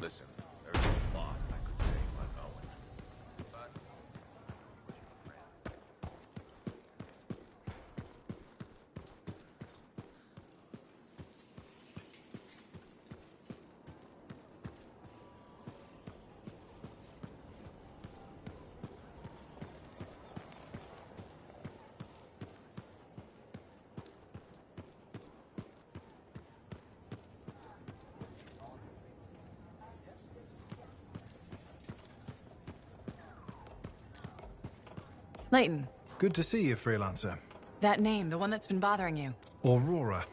Listen, there's a lot I could say about Owen. But... Layton. Good to see you, freelancer. That name, the one that's been bothering you. Aurora.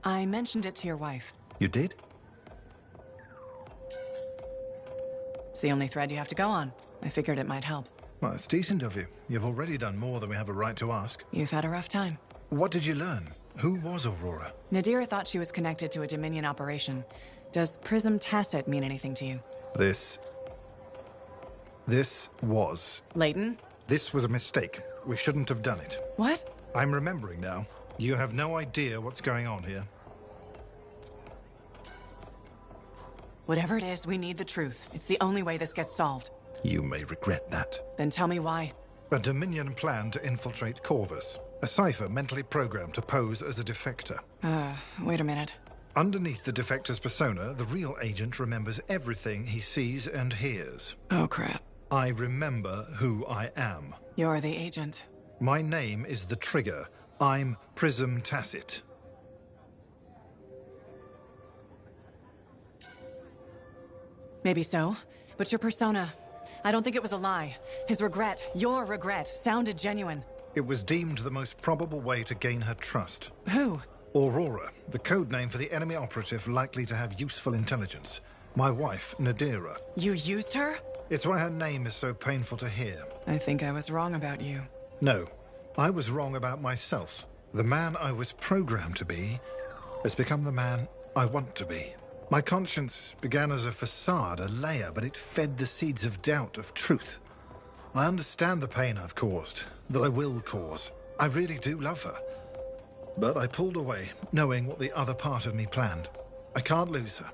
I mentioned it to your wife. You did? It's the only thread you have to go on. I figured it might help. Well, it's decent of you. You've already done more than we have a right to ask. You've had a rough time. What did you learn? Who was Aurora? Nadira thought she was connected to a Dominion operation. Does Prism Tacit mean anything to you? This was... Layton? This was a mistake. We shouldn't have done it. What? I'm remembering now. You have no idea what's going on here. Whatever it is, we need the truth. It's the only way this gets solved. You may regret that. Then tell me why. A Dominion plan to infiltrate Corvus. A cipher mentally programmed to pose as a defector. Wait a minute. Underneath the defector's persona, the real agent remembers everything he sees and hears. Oh, crap. I remember who I am. You're the agent. My name is the Trigger. I'm Prism Tacit. Maybe so, but your persona... I don't think it was a lie. His regret, your regret, sounded genuine. It was deemed the most probable way to gain her trust. Who? Aurora, the code name for the enemy operative likely to have useful intelligence. My wife, Nadira. You used her? It's why her name is so painful to hear. I think I was wrong about you. No, I was wrong about myself. The man I was programmed to be has become the man I want to be. My conscience began as a facade, a layer, but it fed the seeds of doubt, of truth. I understand the pain I've caused, that I will cause. I really do love her. But I pulled away, knowing what the other part of me planned. I can't lose her.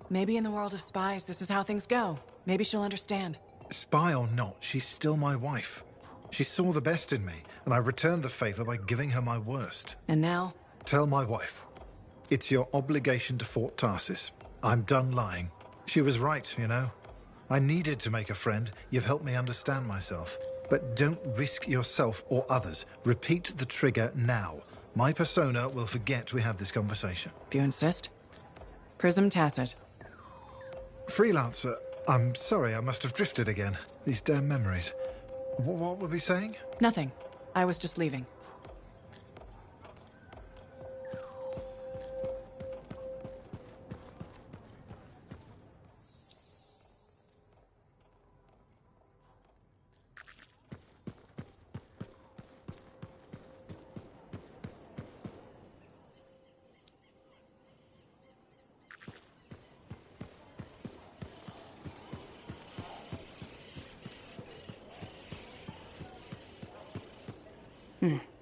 Maybe in the world of spies, this is how things go. Maybe she'll understand. Spy or not, she's still my wife. She saw the best in me, and I returned the favor by giving her my worst. And now? Tell my wife. It's your obligation to Fort Tarsis. I'm done lying. She was right, you know. I needed to make a friend. You've helped me understand myself. But don't risk yourself or others. Repeat the trigger now. My persona will forget we had this conversation. If you insist. Prism Tacit. Freelancer, I'm sorry, I must have drifted again. These damn memories. What were we saying? Nothing. I was just leaving.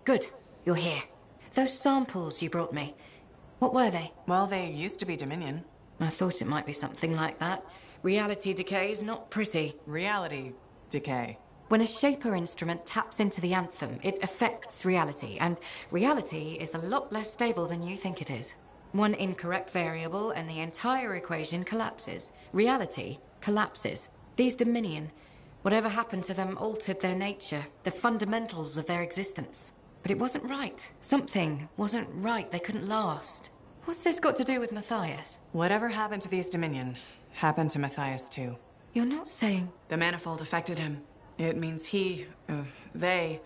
Good. You're here. Those samples you brought me, what were they? Well, they used to be Dominion. I thought it might be something like that. Reality decay is not pretty. Reality decay. When a Shaper instrument taps into the Anthem, it affects reality, and reality is a lot less stable than you think it is. One incorrect variable and the entire equation collapses. Reality collapses. These Dominion, whatever happened to them altered their nature, the fundamentals of their existence. But it wasn't right. Something wasn't right. They couldn't last. What's this got to do with Matthias? Whatever happened to these Dominion happened to Matthias too. You're not saying... The manifold affected him. It means they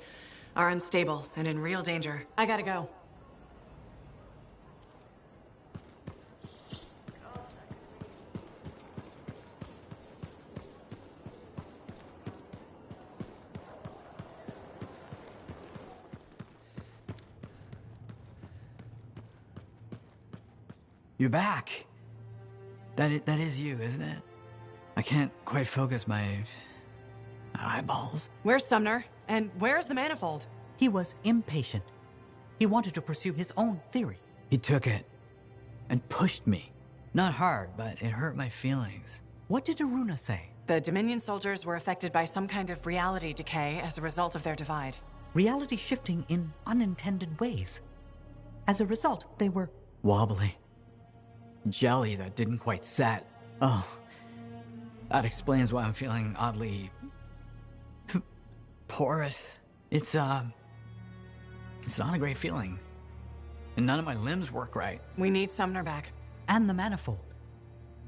are unstable and in real danger. I gotta go. You're back. That is you, isn't it? I can't quite focus my eyeballs. Where's Sumner? And where's the manifold? He was impatient. He wanted to pursue his own theory. He took it and pushed me. Not hard, but it hurt my feelings. What did Aruna say? The Dominion soldiers were affected by some kind of reality decay as a result of their divide. Reality shifting in unintended ways. As a result, they were... Wobbly. Jelly that didn't quite set. Oh, that explains why I'm feeling oddly... porous. It's not a great feeling. And none of my limbs work right. We need Sumner back. And the manifold.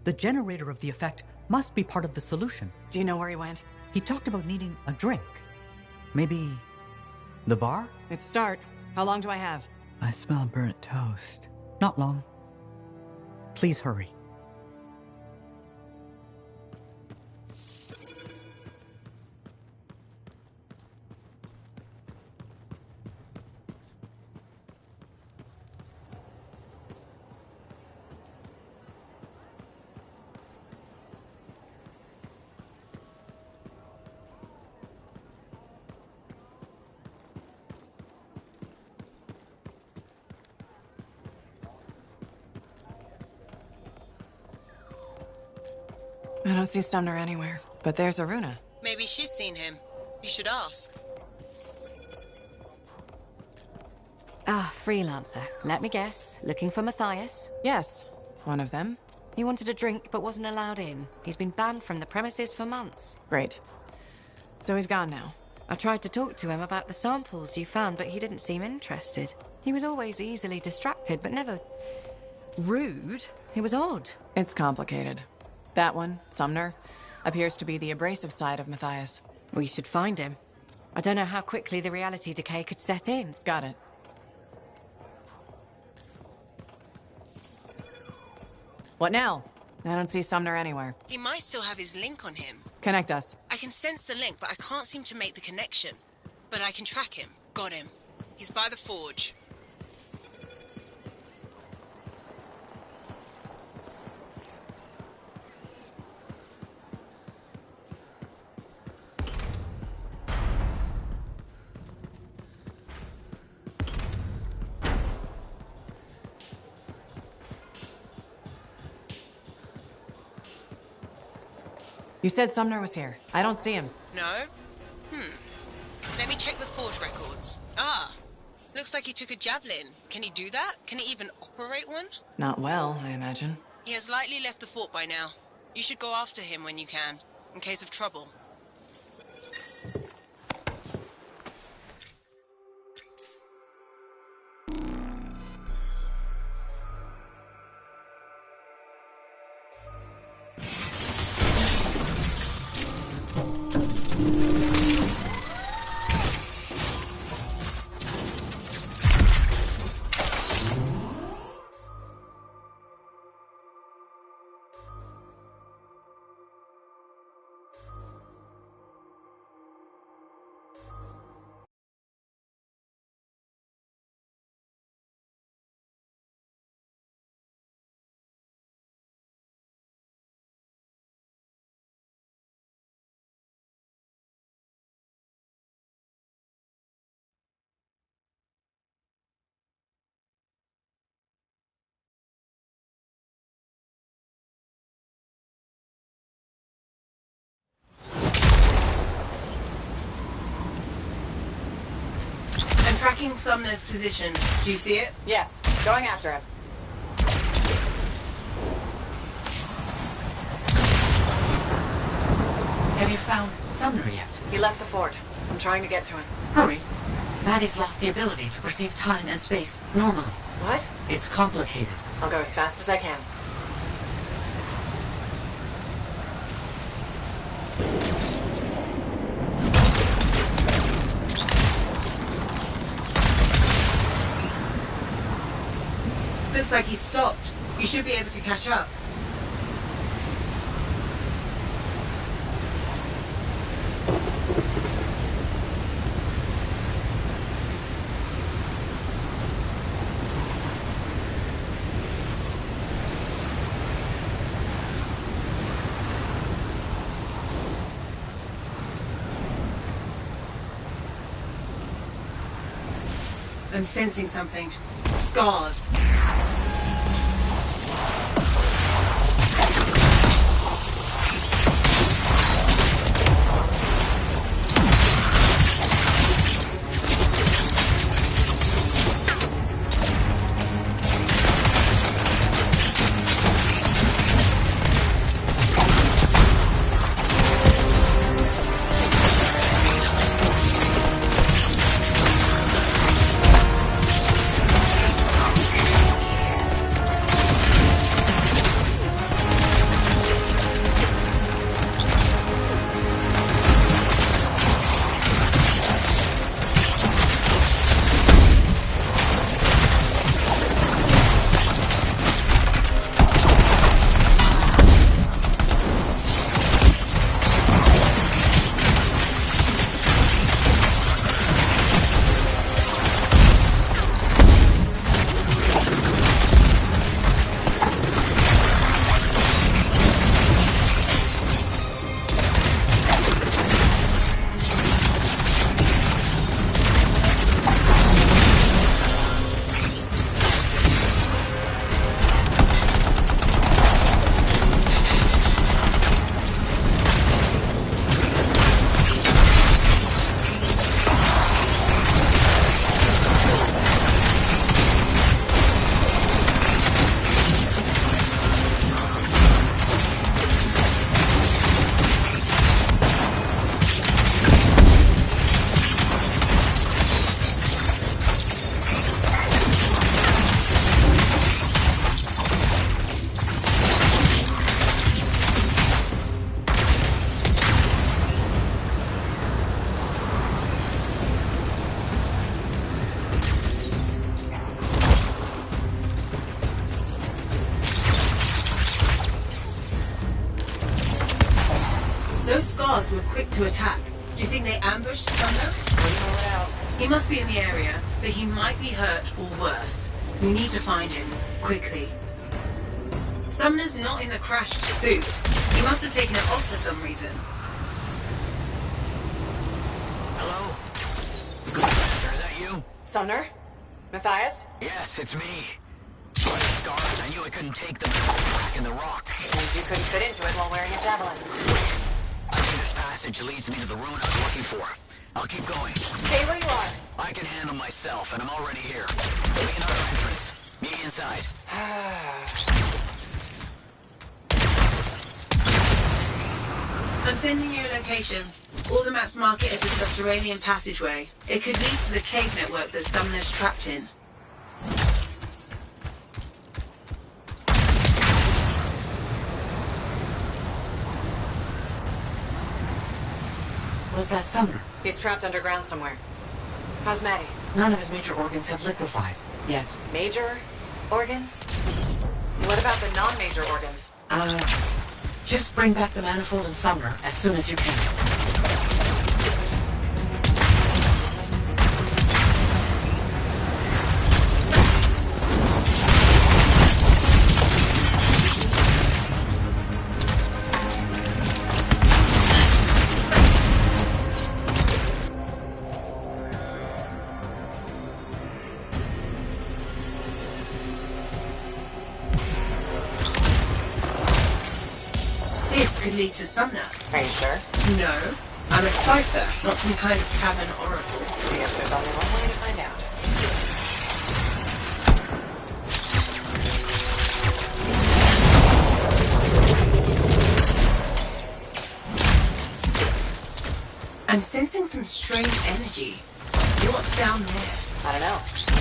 The generator of the effect must be part of the solution. Do you know where he went? He talked about needing a drink. Maybe the bar? It's start. How long do I have? I smell burnt toast. Not long. Please hurry. I don't see Sumner anywhere, but there's Aruna. Maybe she's seen him. You should ask. Ah, freelancer. Let me guess. Looking for Matthias? Yes, one of them. He wanted a drink but wasn't allowed in. He's been banned from the premises for months. Great. So he's gone now. I tried to talk to him about the samples you found, but he didn't seem interested. He was always easily distracted, but never rude. It was odd. It's complicated. That one, Sumner, appears to be the abrasive side of Matthias. We should find him. I don't know how quickly the reality decay could set in. Got it. What now? I don't see Sumner anywhere. He might still have his link on him. Connect us. I can sense the link, but I can't seem to make the connection. But I can track him. Got him. He's by the forge. You said Sumner was here. I don't see him. No? Let me check the forge records. Ah, looks like he took a javelin. Can he do that? Can he even operate one? Not well, I imagine. He has likely left the fort by now. You should go after him when you can, in case of trouble. Tracking Sumner's position. Do you see it? Yes, going after him. Have you found Sumner yet? He left the fort. I'm trying to get to him. Hurry. Maddie's lost the ability to perceive time and space normally. What? It's complicated. I'll go as fast as I can. Looks like he's stopped. You should be able to catch up. I'm sensing something. Scars. Those scars were quick to attack. Do you think they ambushed Sumner? He must be in the area, but he might be hurt or worse. We need to find him, quickly. Sumner's not in the crashed suit. He must have taken it off for some reason. Hello? Professor, is that you? Sumner? Matthias? Yes, it's me. By the scars, I knew I couldn't take them back in the rock. Means you couldn't fit into it while wearing a javelin. I think this passage leads me to the ruin I was looking for. I'll keep going. Stay where you are. I can handle myself, and I'm already here. Give me another entrance. Meet me inside. I'm sending you a location. All the maps mark it as a subterranean passageway. It could lead to the cave network that Sumner's trapped in. Was that Sumner? He's trapped underground somewhere. How's Maddie? None of his major organs have liquefied yet. Major organs? What about the non-major organs? Just bring back the manifold and Sumner as soon as you can. This could lead to Sumner. Are you sure? No. I'm a cipher, not some kind of cavern oracle. I guess there's only one way to find out. I'm sensing some strange energy. What's down there? I don't know.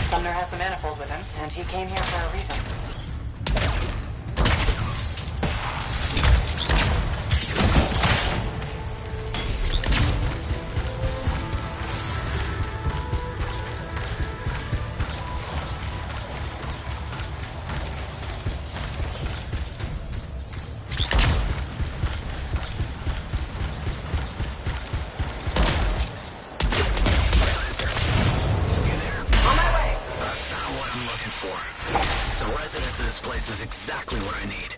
Sumner has the manifold with him, and he came here for a reason. The residence of this place is exactly what I need.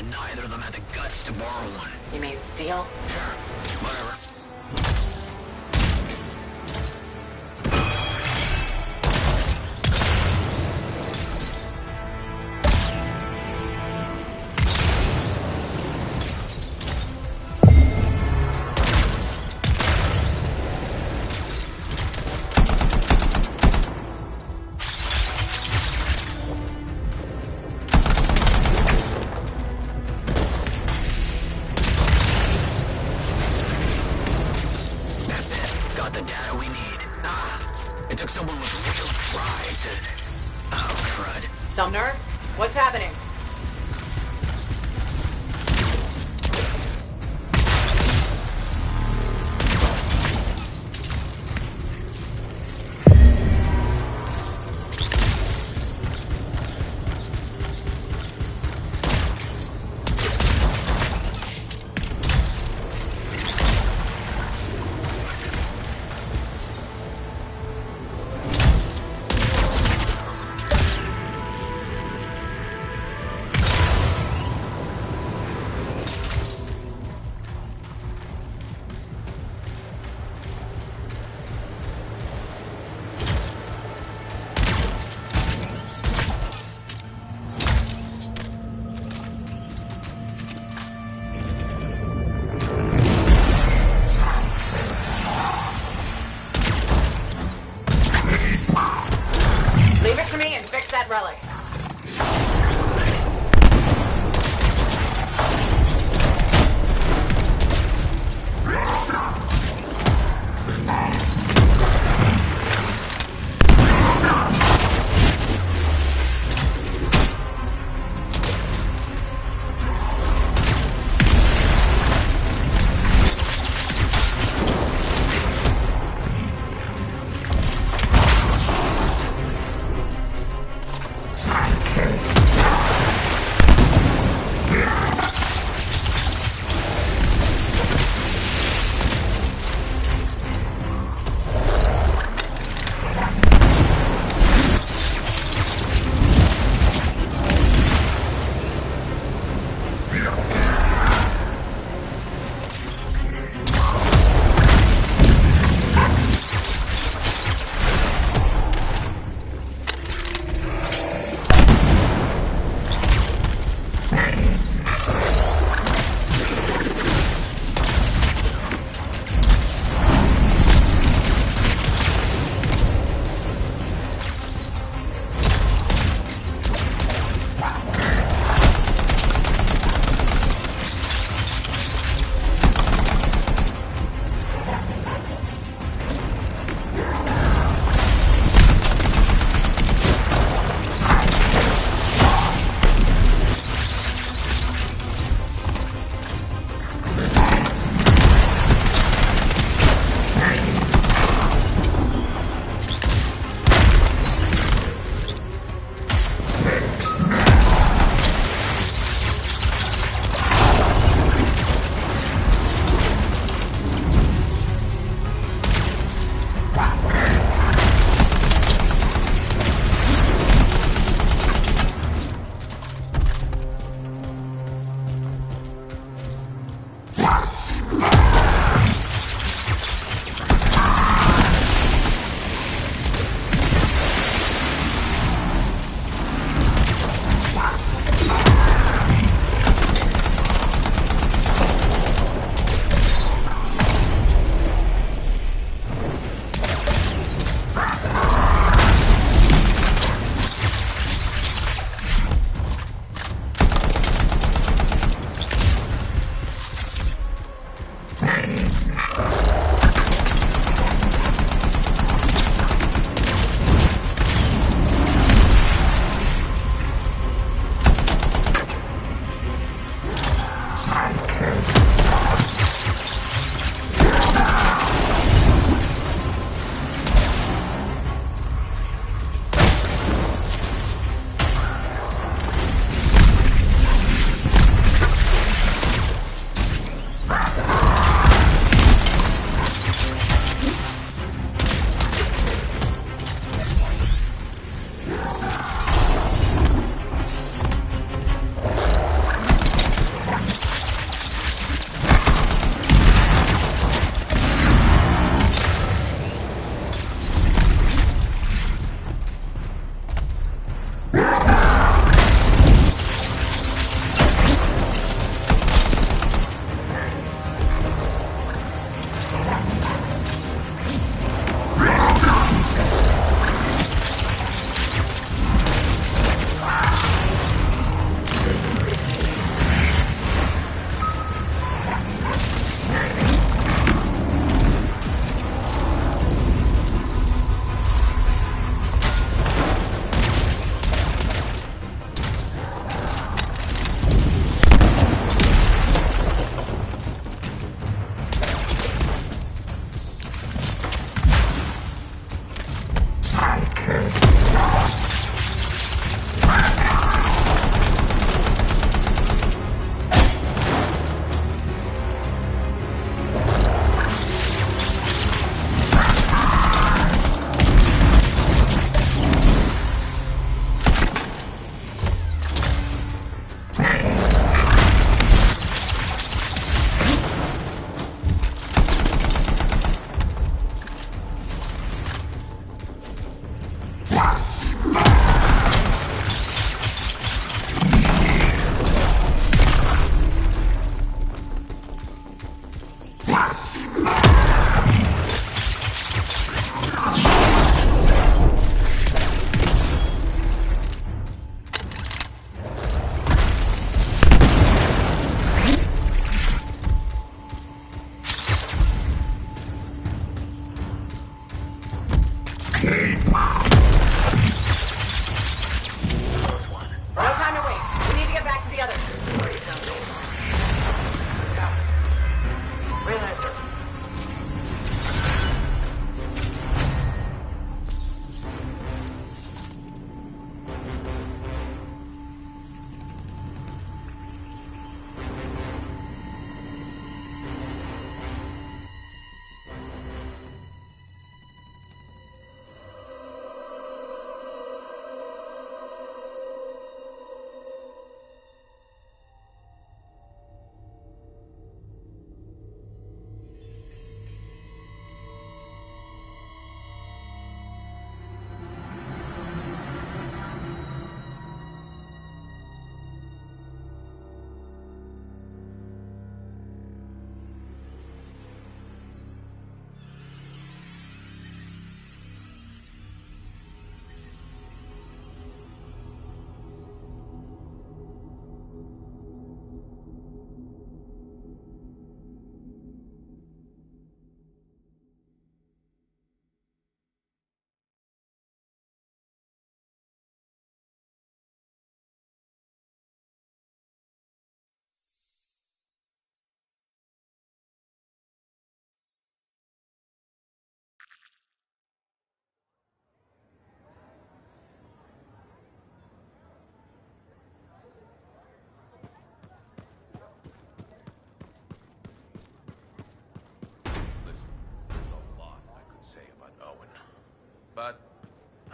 and neither of them had the guts to borrow one. You mean steal? Sure, whatever. Sumner, what's happening?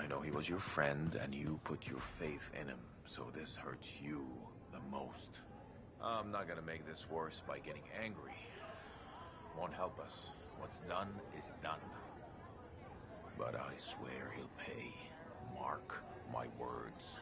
I know he was your friend, and you put your faith in him, so this hurts you the most. I'm not gonna make this worse by getting angry. Won't help us. What's done is done. But I swear he'll pay. Mark my words.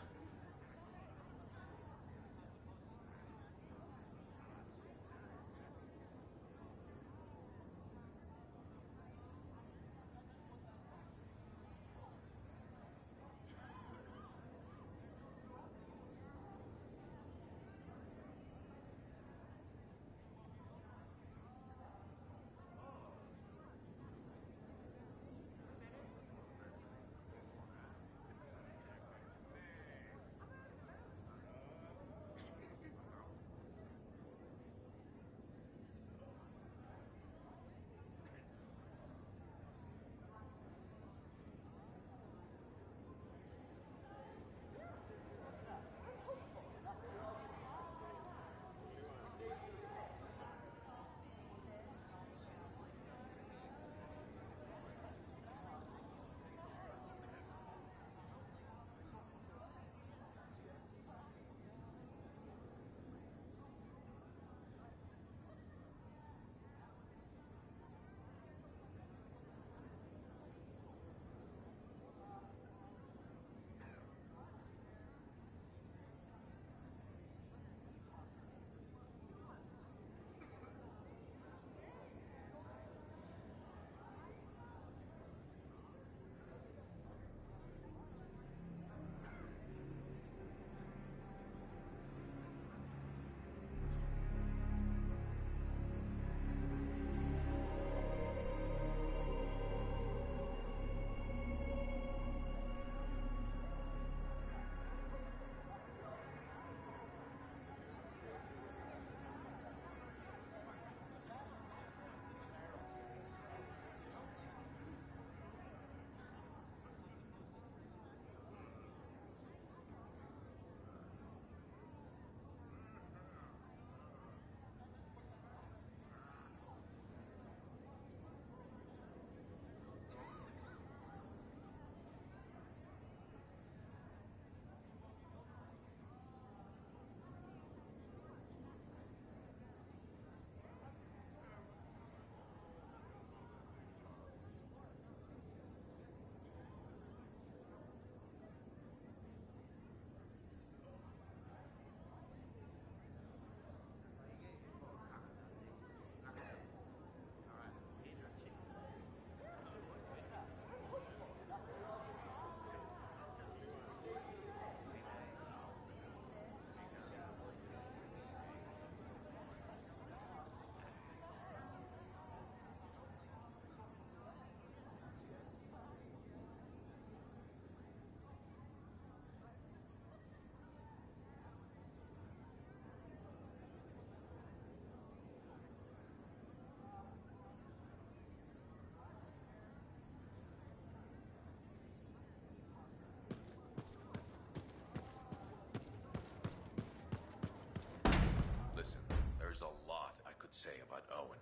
Say about Owen.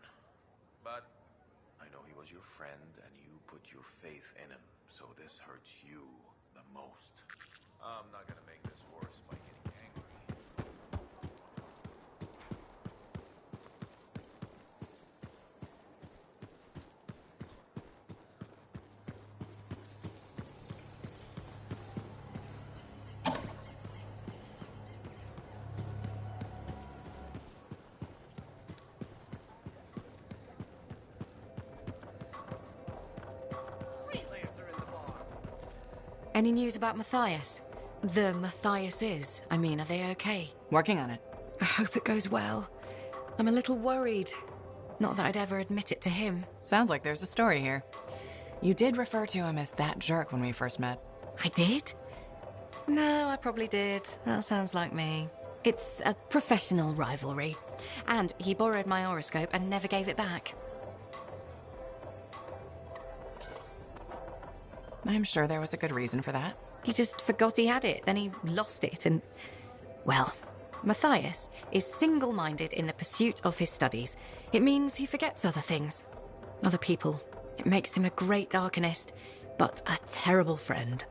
But I know he was your friend, and you put your faith in him, so this hurts you the most. I'm not gonna make this worse by getting angry. Any news about Matthias? The Matthiases. I mean, are they okay? Working on it. I hope it goes well. I'm a little worried. Not that I'd ever admit it to him. Sounds like there's a story here. You did refer to him as that jerk when we first met. I did? No, I probably did. That sounds like me. It's a professional rivalry. And he borrowed my horoscope and never gave it back. I'm sure there was a good reason for that. He just forgot he had it, then he lost it, and... Well, Matthias is single-minded in the pursuit of his studies. It means he forgets other things. Other people. It makes him a great arcanist, but a terrible friend.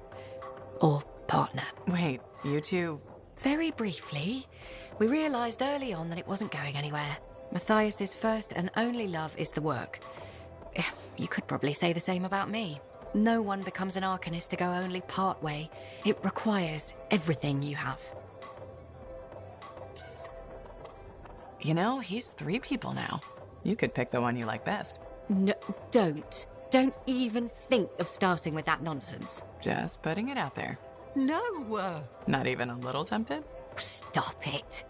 or partner. Wait, you two... Very briefly, we realized early on that it wasn't going anywhere. Matthias's first and only love is the work. You could probably say the same about me. No one becomes an Arcanist to go only part way. It requires everything you have. You know, he's 3 people now. You could pick the one you like best. No, don't. Don't even think of starting with that nonsense. Just putting it out there. No! Not even a little tempted? Stop it.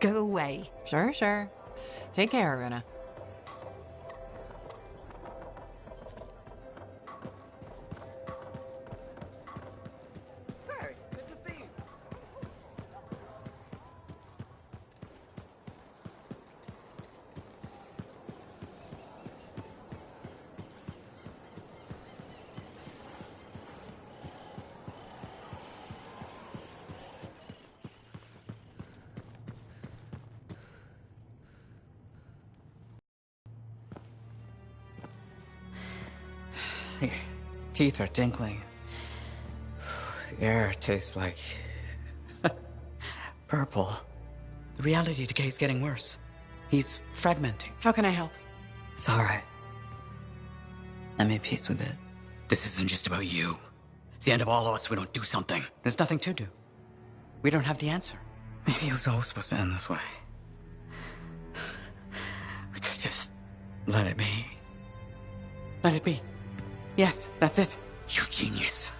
Go away. Sure. Take care, Aruna. Hey, good to see you. Your teeth are tinkling. The air tastes like... purple. The reality decay is getting worse. He's fragmenting. How can I help? It's alright. I made peace with it. This isn't just about you. It's the end of all of us if we don't do something. There's nothing to do. We don't have the answer. Maybe it was always supposed to end this way. We could just let it be. Let it be. Yes, that's it. You genius.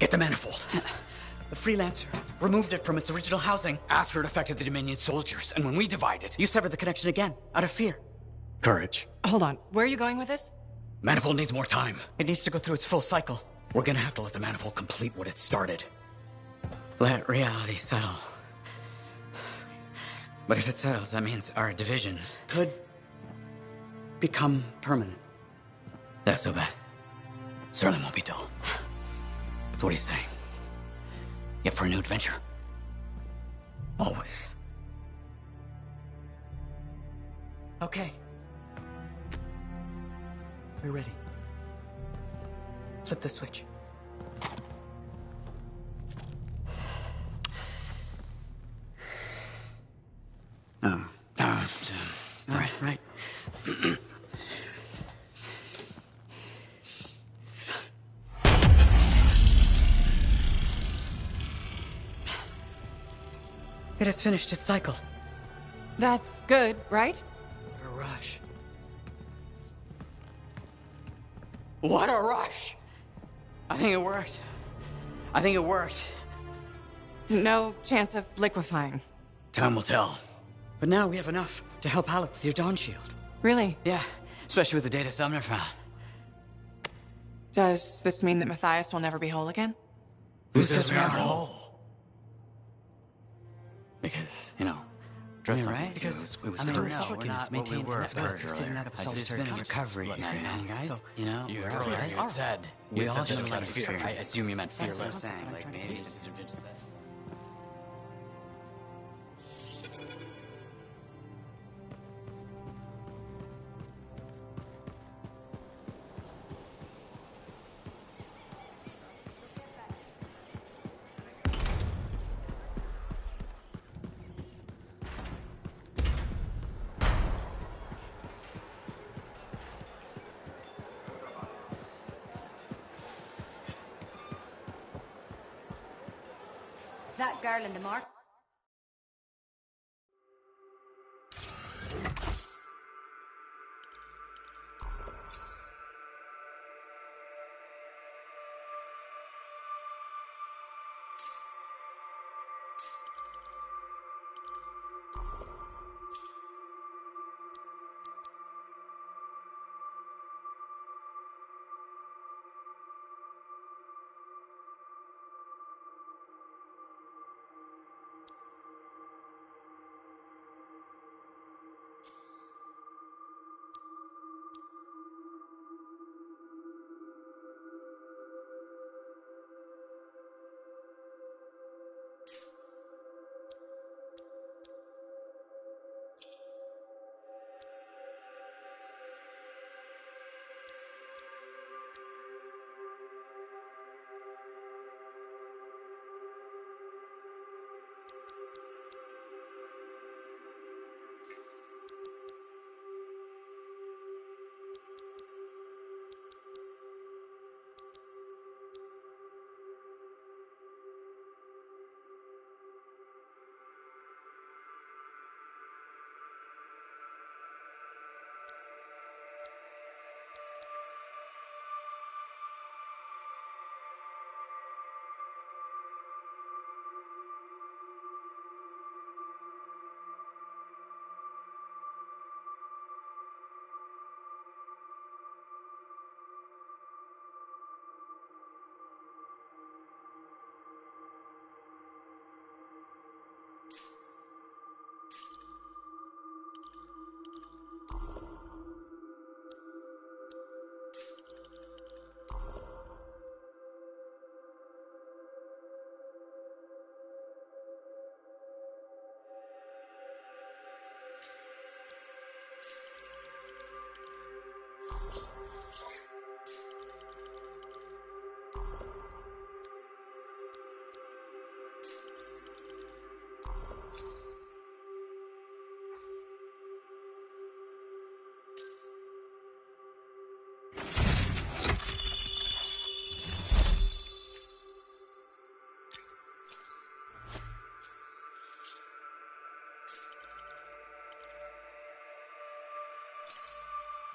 Get the manifold. The freelancer removed it from its original housing after it affected the Dominion soldiers. And when we divided, you severed the connection again, out of fear. Courage. Hold on, where are you going with this? Manifold needs more time. It needs to go through its full cycle. We're gonna have to let the manifold complete what it started. Let reality settle. But if it settles, that means our division could become permanent. That's so bad. Certainly won't be dull. So what are you saying? You up for a new adventure? Always. Okay. We're ready. Flip the switch. Right. It has finished its cycle. That's good, right? What a rush. What a rush! I think it worked. No chance of liquefying. Time will tell. But now we have enough to help Alec with your Dawn Shield. Really? Yeah, especially with the data Sumner found. Does this mean that Matthias will never be whole again? Who says we aren't whole? Because, dress right? Because it was Republicans maintain we were sitting out of a solitary recovery, you see, guys. So, you earlier said we all should have fear. I assume you meant fearless. Like maybe just That girl in the mark.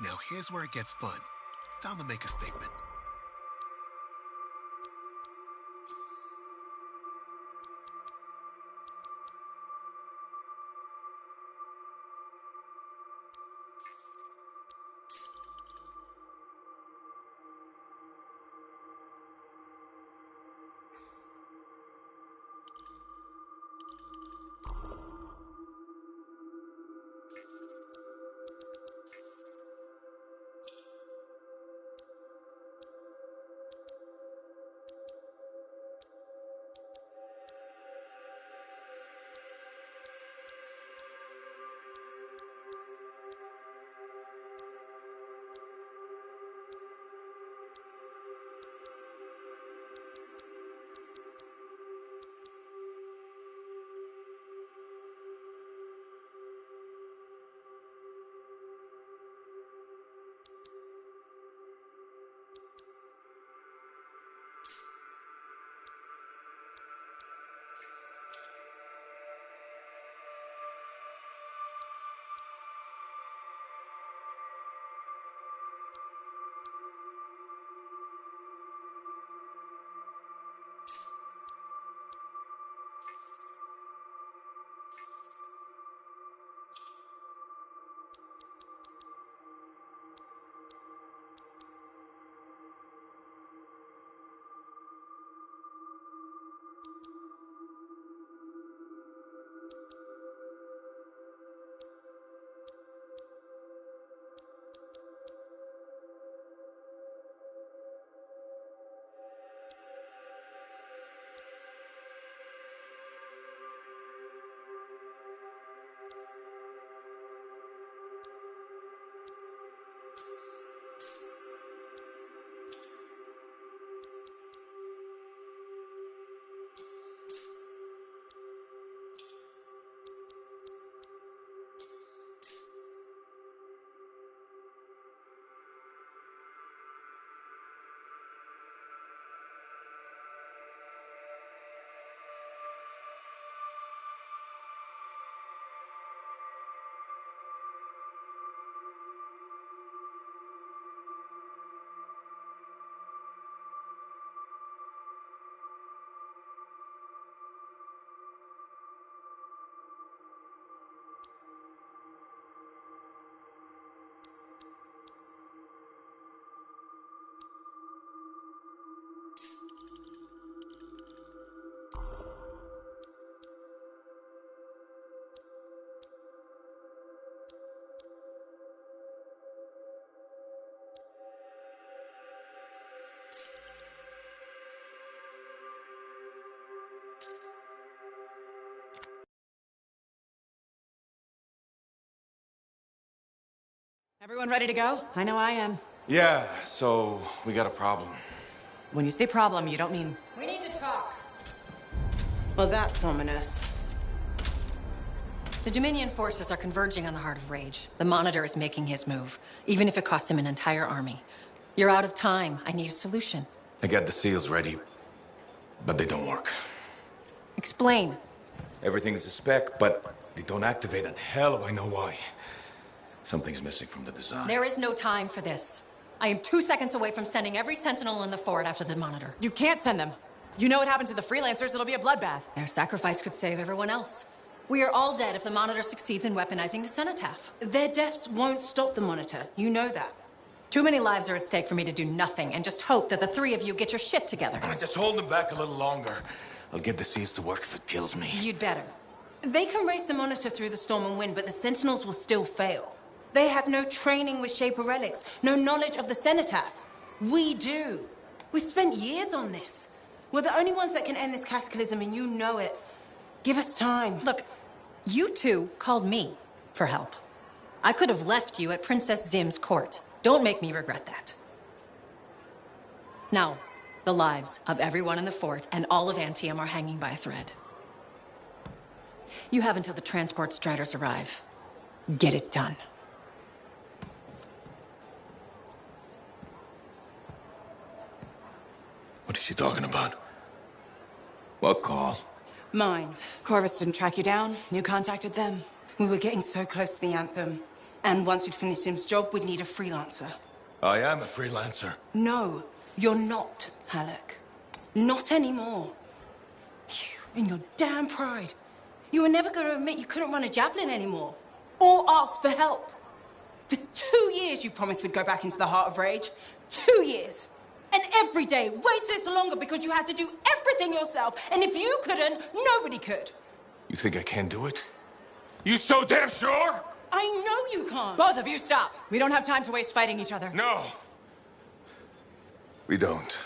Now here's where it gets fun. Time to make a statement. Everyone ready to go? I know I am. Yeah, so we got a problem. When you say problem, you don't mean... We need to talk. Well, that's ominous. The Dominion forces are converging on the Heart of Rage. The Monitor is making his move, even if it costs him an entire army. You're out of time. I need a solution. I got the seals ready, but they don't work. Explain. Everything's a spec, but they don't activate, and hell if I know why. Something's missing from the design. There is no time for this. I am 2 seconds away from sending every Sentinel in the fort after the Monitor. You can't send them. You know what happened to the freelancers, it'll be a bloodbath. Their sacrifice could save everyone else. We are all dead if the Monitor succeeds in weaponizing the cenotaph. Their deaths won't stop the Monitor. You know that. Too many lives are at stake for me to do nothing and just hope that the three of you get your shit together. Just hold them back a little longer. I'll get the seals to work if it kills me. You'd better. They can race the Monitor through the storm and win, but the Sentinels will still fail. They have no training with Shaper relics, no knowledge of the cenotaph. We do. We've spent years on this. We're the only ones that can end this cataclysm, and you know it. Give us time. Look, you two called me for help. I could have left you at Princess Zim's court. Don't make me regret that. Now, the lives of everyone in the fort and all of Anthem are hanging by a thread. You have until the transport striders arrive. Get it done. What is she talking about? What call? Mine. Corvus didn't track you down. You contacted them. We were getting so close to the Anthem. And once we'd finished Sim's job, we'd need a freelancer. I am a freelancer. No, you're not, Halleck. Not anymore. You and your damn pride. You were never going to admit you couldn't run a javelin anymore. Or ask for help. For 2 years you promised we'd go back into the heart of rage. 2 years. And every day, wait this longer because you had to do everything yourself. And if you couldn't, nobody could. You think I can do it? You so damn sure? I know you can't. Both of you stop. We don't have time to waste fighting each other. No. We don't.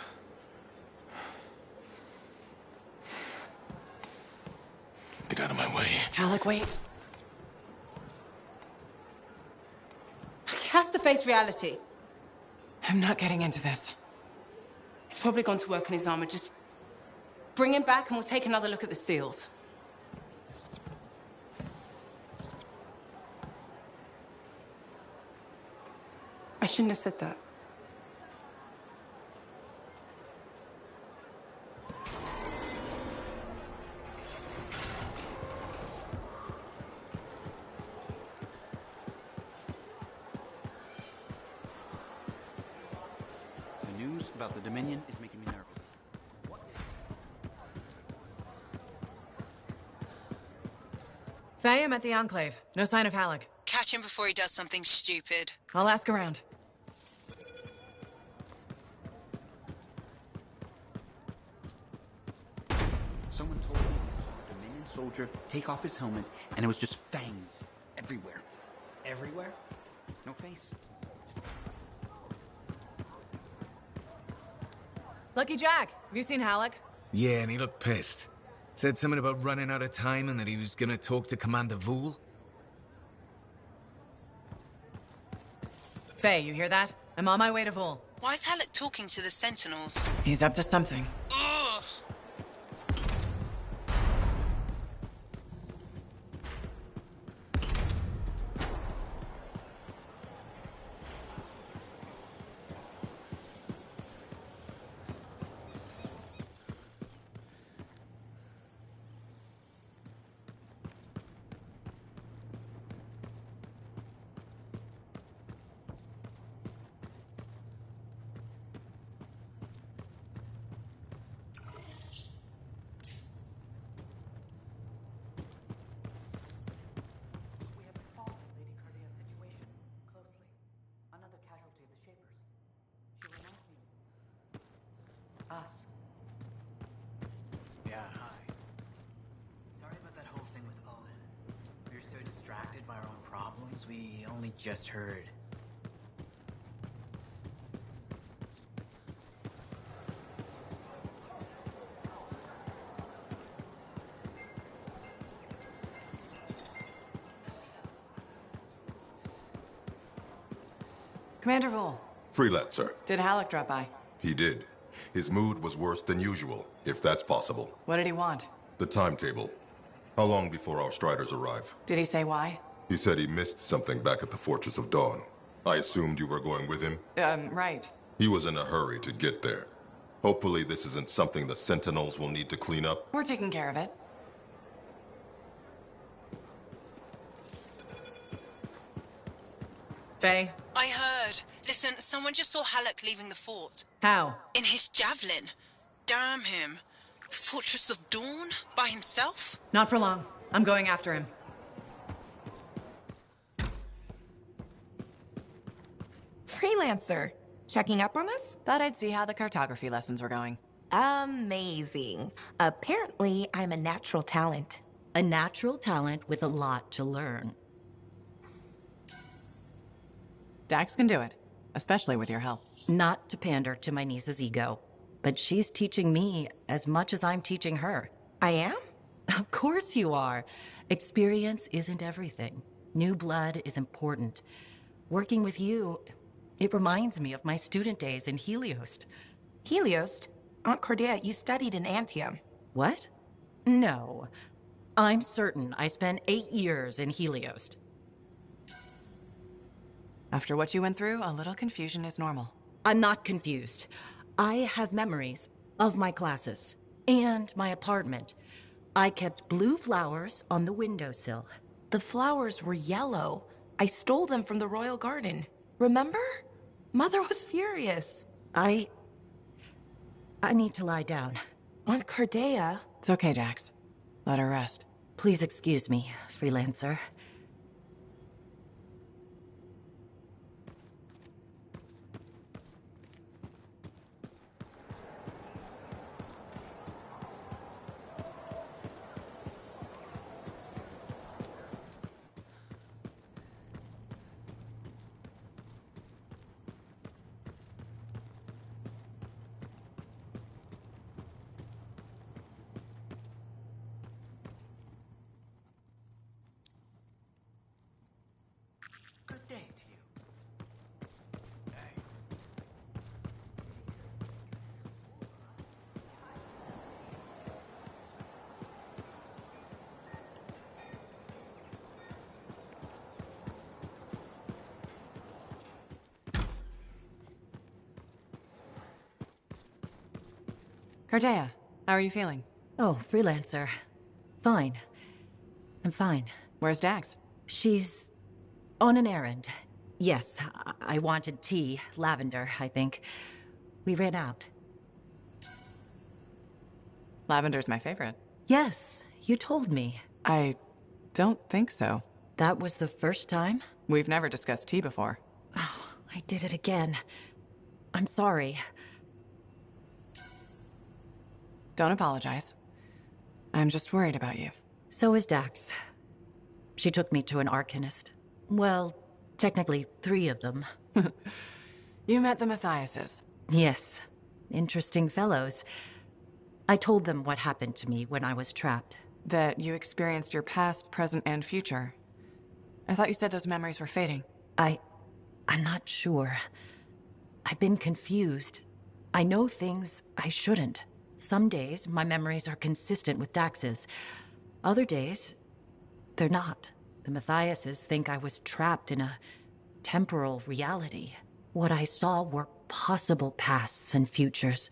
Get out of my way. Alec, wait. He has to face reality. I'm not getting into this. He's probably gone to work on his armor. Just bring him back and we'll take another look at the seals. I shouldn't have said that. The news about the Dominion is making me nervous. Faye, I'm at the Enclave. No sign of Halleck. Catch him before he does something stupid. I'll ask around. Someone told me a Dominion soldier take off his helmet, and it was just fangs everywhere. Everywhere? No face. Lucky Jack, have you seen Halleck? Yeah, and he looked pissed. Said something about running out of time and that he was gonna talk to Commander Vool. Faye, you hear that? I'm on my way to Vool. Why is Halleck talking to the Sentinels? He's up to something. Ugh! Us. Yeah, hi. Sorry about that whole thing with Owen. We were so distracted by our own problems, we only just heard. Commander Vool, Freelancer. did Halleck drop by? He did. His mood was worse than usual, if that's possible. What did he want? The timetable. How long before our Striders arrive? Did he say why? He said he missed something back at the Fortress of Dawn. I assumed you were going with him? Right. He was in a hurry to get there. Hopefully this isn't something the Sentinels will need to clean up. We're taking care of it. Faye? I heard. Listen, someone just saw Halleck leaving the fort. How? In his javelin. Damn him. The Fortress of Dawn? By himself? Not for long. I'm going after him. Freelancer. Checking up on us? Thought I'd see how the cartography lessons were going. Amazing. Apparently, I'm a natural talent. A natural talent with a lot to learn. Dax can do it, especially with your help. Not to pander to my niece's ego, but she's teaching me as much as I'm teaching her. I am? Of course you are. Experience isn't everything. New blood is important. Working with you, it reminds me of my student days in Heliost. Heliost? Aunt Cordia, you studied in Anthem. What? No. I'm certain I spent 8 years in Heliost. After what you went through, a little confusion is normal. I'm not confused. I have memories of my classes and my apartment. I kept blue flowers on the windowsill. The flowers were yellow. I stole them from the royal garden. Remember? Mother was furious. I need to lie down. Aunt Cardea. It's okay, Dax. Let her rest. Please excuse me, freelancer. Good day to you. Cardea, how are you feeling? Oh, freelancer. Fine. I'm fine. Where's Dax? She's on an errand. Yes, I wanted tea. Lavender, I think. We ran out. Lavender's my favorite. Yes, you told me. I don't think so. That was the first time? We've never discussed tea before. Oh, I did it again. I'm sorry. Don't apologize. I'm just worried about you. So is Dax. She took me to an arcanist. Well, technically 3 of them. You met the Matthiases. Yes. Interesting fellows. I told them what happened to me when I was trapped. That you experienced your past, present, and future. I thought you said those memories were fading. I'm not sure. I've been confused. I know things I shouldn't. Some days, my memories are consistent with Dax's. Other days, they're not. The Matthiases think I was trapped in a temporal reality. What I saw were possible pasts and futures,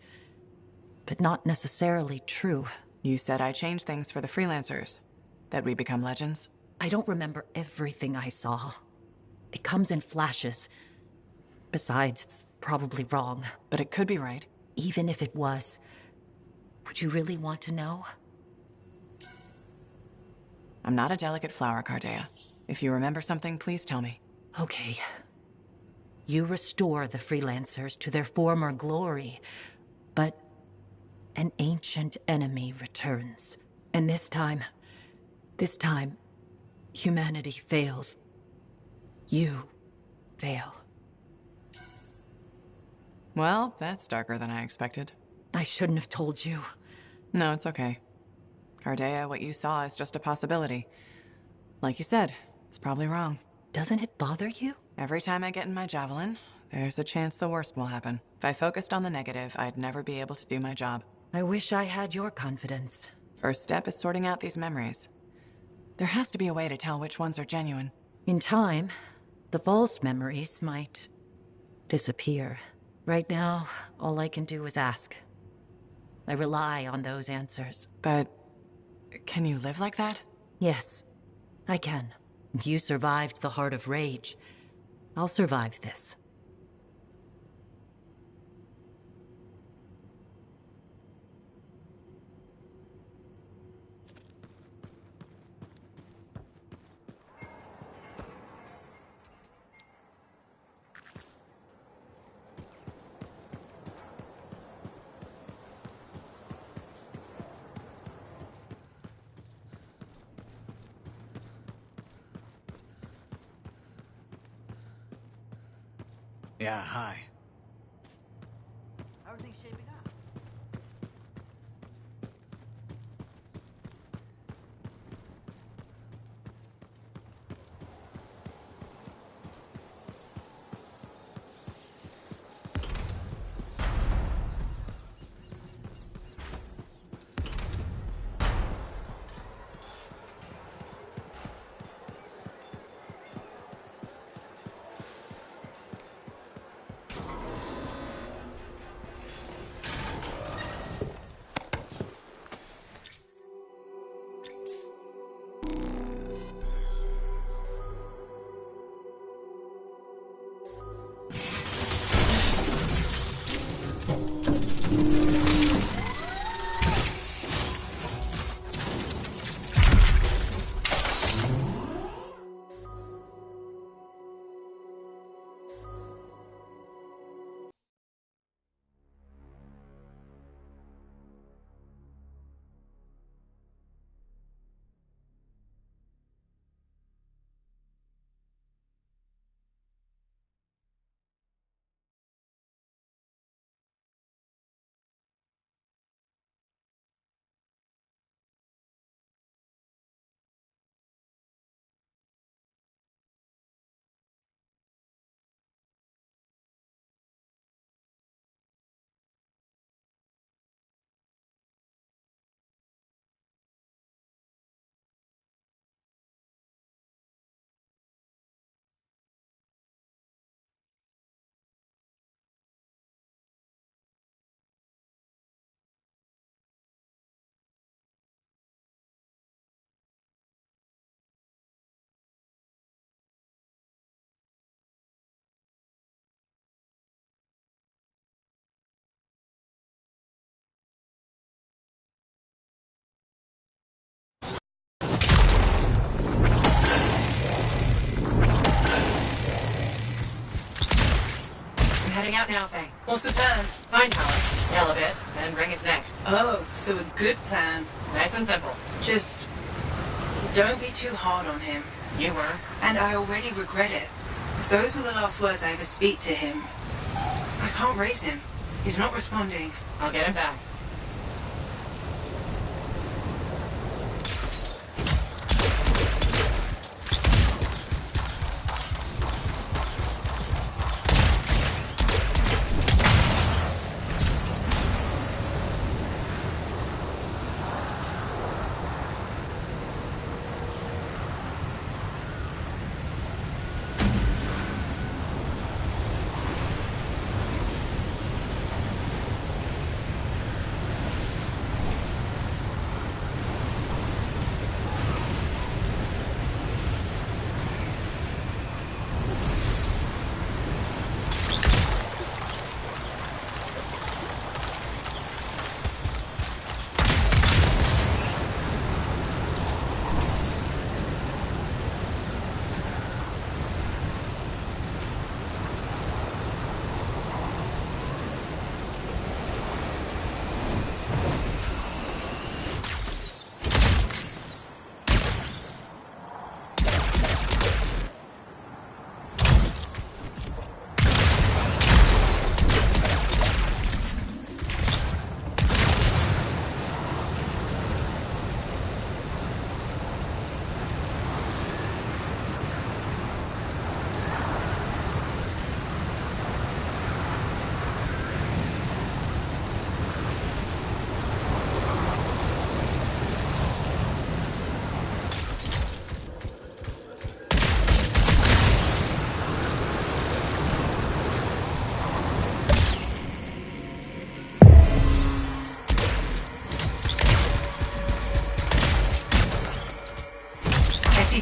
but not necessarily true. You said I changed things for the freelancers. That we become legends. I don't remember everything I saw. It comes in flashes. Besides, it's probably wrong. But it could be right. Even if it was, would you really want to know? I'm not a delicate flower, Cardea. If you remember something, please tell me. Okay. You restore the freelancers to their former glory, but an ancient enemy returns. And this time, humanity fails. You fail. Well, that's darker than I expected. I shouldn't have told you. No, it's okay. Cardea, what you saw is just a possibility. Like you said, it's probably wrong. Doesn't it bother you? Every time I get in my javelin, there's a chance the worst will happen. If I focused on the negative, I'd never be able to do my job. I wish I had your confidence. First step is sorting out these memories. There has to be a way to tell which ones are genuine. In time, the false memories might disappear. Right now, all I can do is ask. I rely on those answers. But can you live like that? Yes, I can. You survived the Heart of Rage. I'll survive this. Yeah, hi. How are things shaping up? that now, Faye? What's the plan? Find Howard, yell a bit, then bring his neck. Oh, so a good plan. Nice and simple. Just don't be too hard on him. You were. And I already regret it. If those were the last words I ever speak to him, I can't raise him. He's not responding. I'll get him back.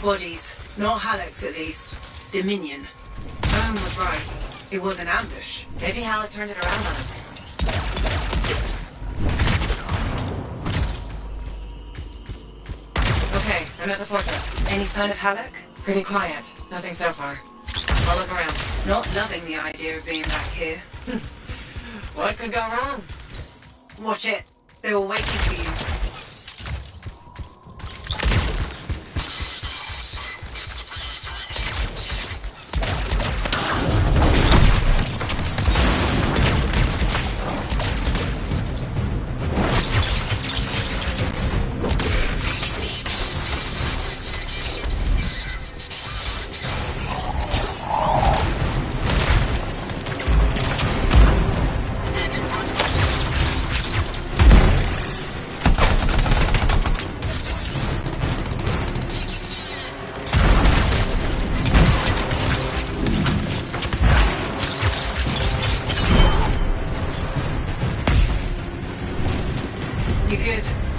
Bodies. Not Halleck's, at least. Dominion. Owen was right. It was an ambush. Maybe Halleck turned it around on him. Okay, I'm at the fortress. Any sign of Halleck? Pretty quiet. Nothing so far. I'll look around. Not loving the idea of being back here. What could go wrong? Watch it. They were waiting for you.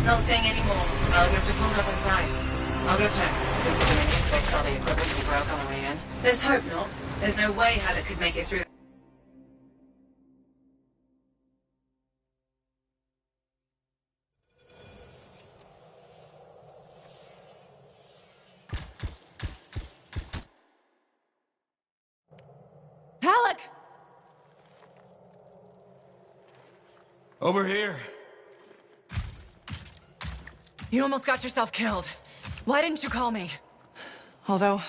Not seeing any more. Well, it must have pulled up inside. I'll go check. Think the Dominion fixed all the equipment he broke on the way in? Let's hope not. There's no way Halleck could make it through. Halleck! Over here. You almost got yourself killed. Why didn't you call me? Although,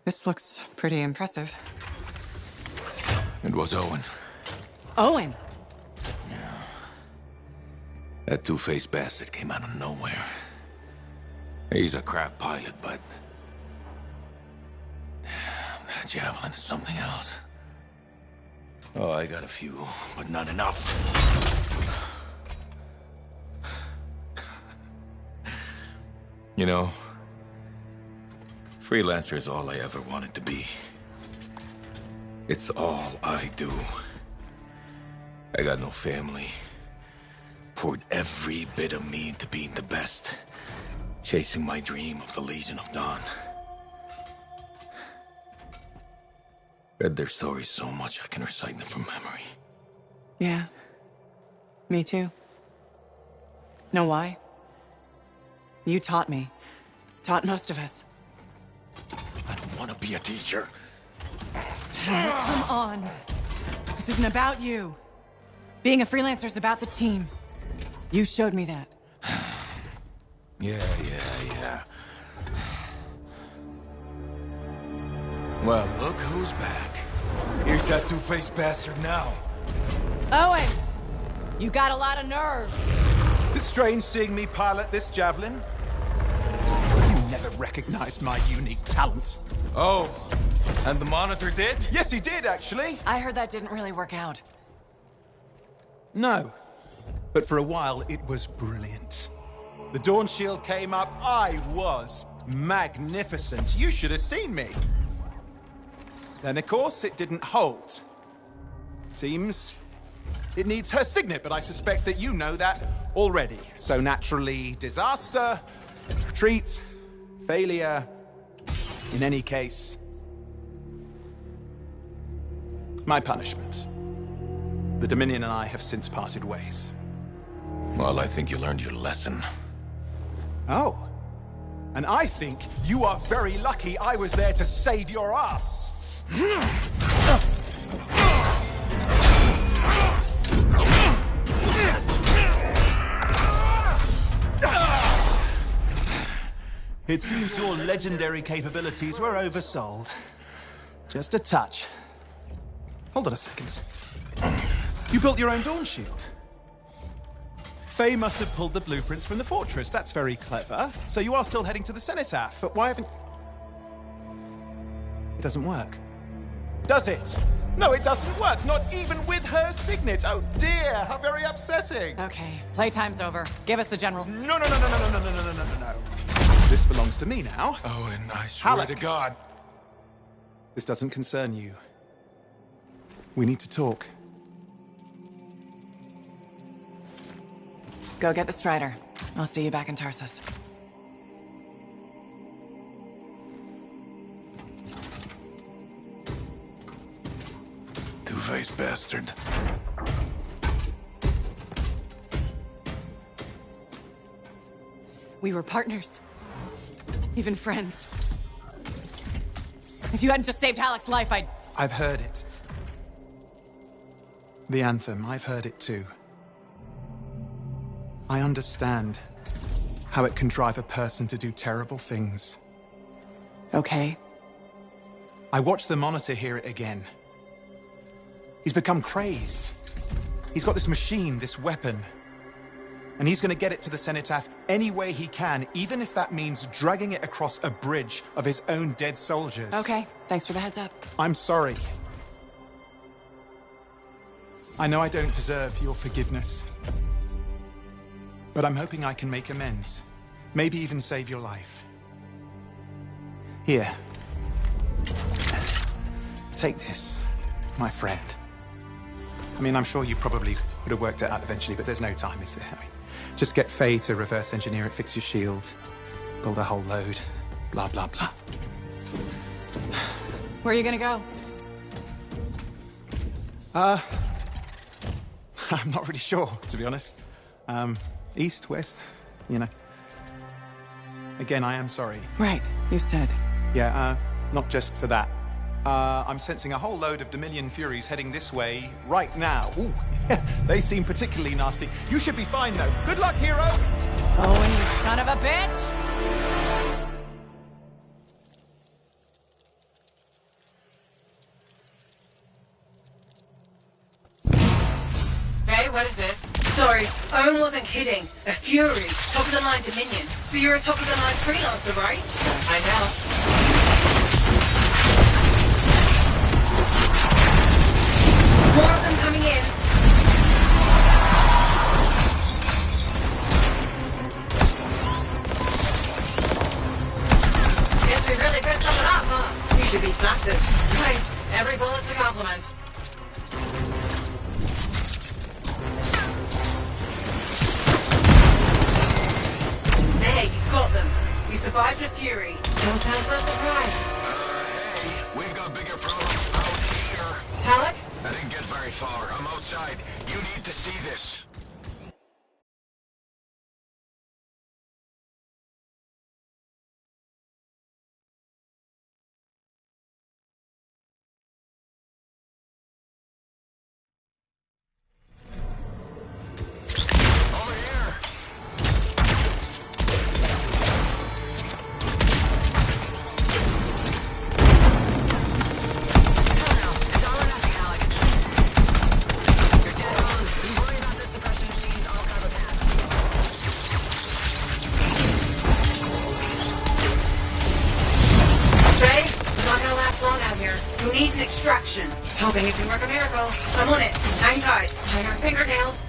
this looks pretty impressive. It was Owen. Owen? Yeah. That two-faced bastard came out of nowhere. He's a crap pilot, but... that javelin is something else. Oh, I got a few, but not enough. You know, freelancer is all I ever wanted to be. It's all I do. I got no family. Poured every bit of me into being the best. Chasing my dream of the Legion of Dawn. Read their stories so much I can recite them from memory. Yeah. Me too. Know why? You taught me. Taught most of us. I don't want to be a teacher. Come on. This isn't about you. Being a freelancer is about the team. You showed me that. Yeah. Well, look who's back. Here's that two-faced bastard now. Owen! You got a lot of nerve. It's strange seeing me pilot this javelin. You never recognized my unique talent. Oh, and the monitor did? Yes, he did, actually. I heard that didn't really work out. No. But for a while, it was brilliant. The Dawn Shield came up. I was magnificent. You should have seen me. Then, of course, it didn't hold. Seems it needs her signet, but I suspect that you know that already. So naturally, disaster, retreat, failure. In any case, my punishment. The Dominion and I have since parted ways. Well, I think you learned your lesson. Oh. And I think you are very lucky I was there to save your ass. It seems your legendary capabilities were oversold. Just a touch. Hold on a second. You built your own Dawn Shield. Faye must have pulled the blueprints from the fortress. That's very clever. So you are still heading to the Cenotaph, but why haven't... It doesn't work. Does it? No, it doesn't work. Not even with her signet. Oh dear, how very upsetting. Okay, playtime's over. Give us the general. No. This belongs to me now. Oh, and I swear to God. This doesn't concern you. We need to talk. Go get the Strider. I'll see you back in Tarsus. Two-faced bastard. We were partners. Even friends. If you hadn't just saved Halleck's life, I've heard it. The Anthem, I've heard it too. I understand how it can drive a person to do terrible things. Okay. I watched the Monitor hear it again. He's become crazed. He's got this machine, this weapon. And he's gonna get it to the Cenotaph any way he can, even if that means dragging it across a bridge of his own dead soldiers. Okay, thanks for the heads up. I'm sorry. I know I don't deserve your forgiveness. But I'm hoping I can make amends. Maybe even save your life. Here. Take this, my friend. I mean, I'm sure you probably would have worked it out eventually, but there's no time, is there? I mean, just get Faye to reverse engineer it, fix your shield, build a whole load, blah, blah, blah. Where are you gonna go? I'm not really sure, to be honest. East, west, you know. Again, I am sorry. Right, you've said. Yeah, not just for that. I'm sensing a whole load of Dominion Furies heading this way right now. Ooh, they seem particularly nasty. You should be fine, though. Good luck, hero! Oh, and you son of a bitch! Hey, what is this? Sorry, Owen wasn't kidding. A Fury, top-of-the-line Dominion. But you're a top-of-the-line freelancer, right? Find out. More of them coming in. Guess we really pissed something up, huh? You should be flattered. Right. Every bullet's a compliment. There, you got them. You survived a Fury. Don't sound so surprised. Hey, we've got bigger problems out here. Halleck? I didn't get very far. I'm outside. You need to see this. need an extraction. Hoping it can work a miracle. I'm on it. Hang tight. Hang our fingernails.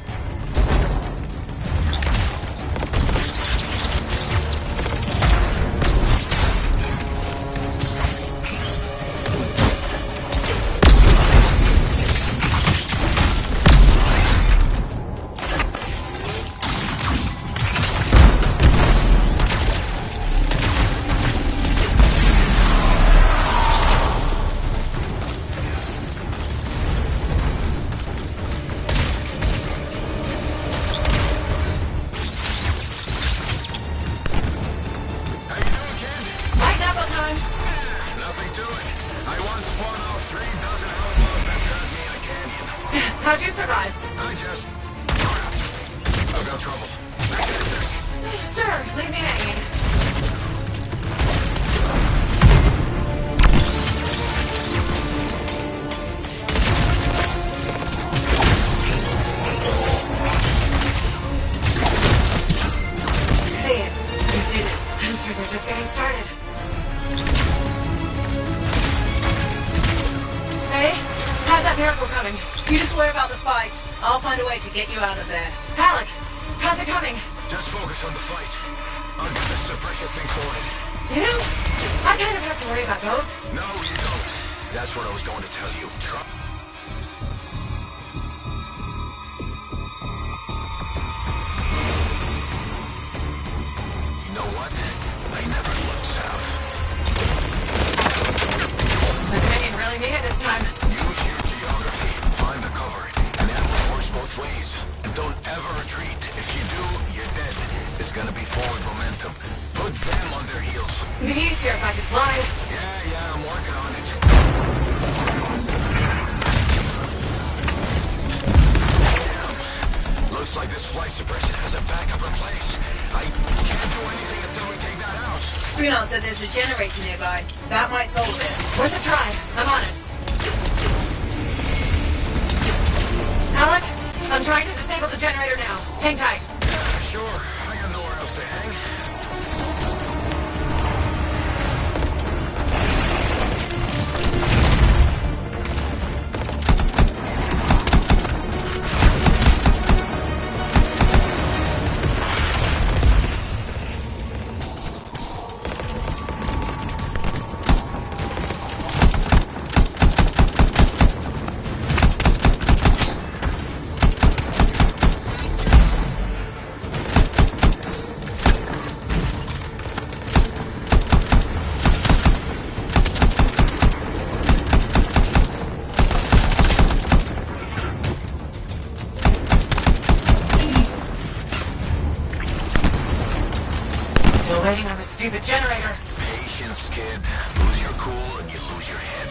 How'd you survive? I just... I've got trouble. Back in a sec. Sure, leave me hanging. There, you did it. I'm sure they're just getting started. Hey, how's that miracle coming? You just worry about the fight. I'll find a way to get you out of there. Alec, how's it coming? Just focus on the fight. I'll get the suppression thing sorted. You know, I kind of have to worry about both. No, you don't. That's what I was going to tell you. You know what? I never looked south. The Dominion really need it this time. Use your geography. Find the cover. And that works both ways. And don't ever retreat. If you do, you're dead. It's gonna be forward momentum. Put them on their heels. It'd be easier if I could fly. Yeah, I'm working on it. Damn. Looks like this flight suppression has a backup in place. I can't do anything until we take that out. Freelance said there's a generator nearby. That might solve it. Worth a try. I'm on it. Alec, I'm trying to disable the generator now. Hang tight. Sure. I got nowhere else to hang. Still waiting on the stupid generator. Patience, kid. Lose your cool and you lose your head.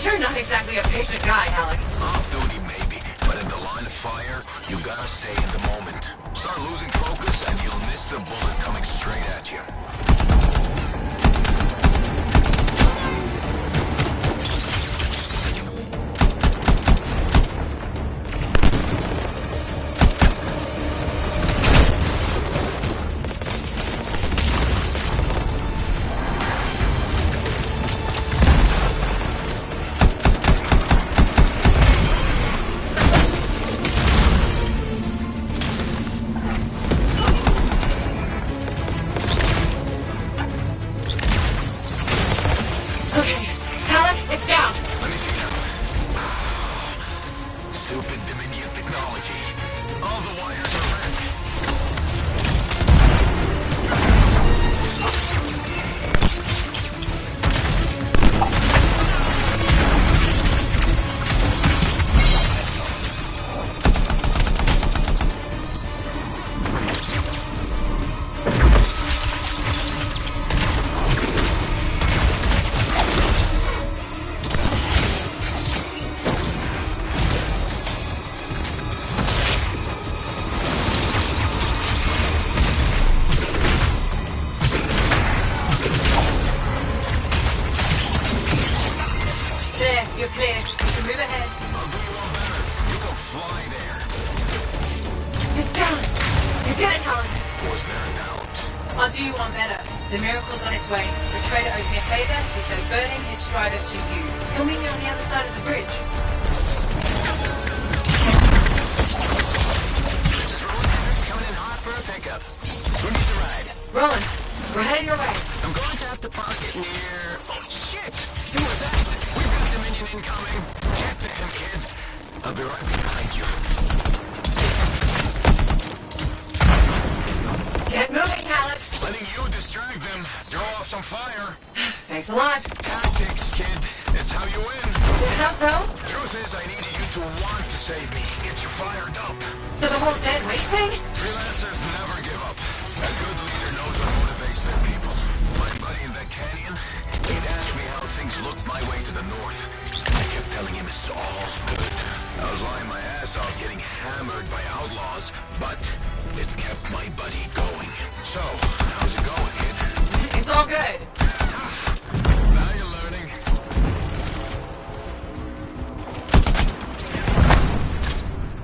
You're not exactly a patient guy, Alec. Off duty, maybe, but in the line of fire, you gotta stay in the moment. Start losing focus and you'll miss the bullet coming straight at you. Okay, Alec, it's down. Let me see that. Stupid Dominion technology. All the wires are red. There, you're clear. You can move ahead. I'll do you one better. You can fly there. It's down. You did it, Alec. Was there a doubt? I'll do you one better. The miracle's on its way. The trader owes me a favor. He's diverting his strider to you. He'll meet you on the other side of the bridge. This is Roland Hendricks coming in hot for a pickup. Who needs a ride? Roland, we're heading your way. I'm going to have to park it near... Oh, shit! Who was that? We've got Dominion incoming. Get to him, kid. I'll be right behind you. Get moving, Alec. Letting you distract them. Throw off some fire. Thanks a lot. Tactics, kid. It's how you win. How so? Truth is, I needed you to want to save me. Get you fired up. So the whole dead weight thing? Freelancers never give up. A good leader knows what motivates their people. My buddy in that canyon, he'd asked me how things looked my way to the north. I kept telling him it's all good. I was lying my ass off getting hammered by outlaws, but it kept my buddy going. So, how's it going, kid? It's all good. Now you're learning.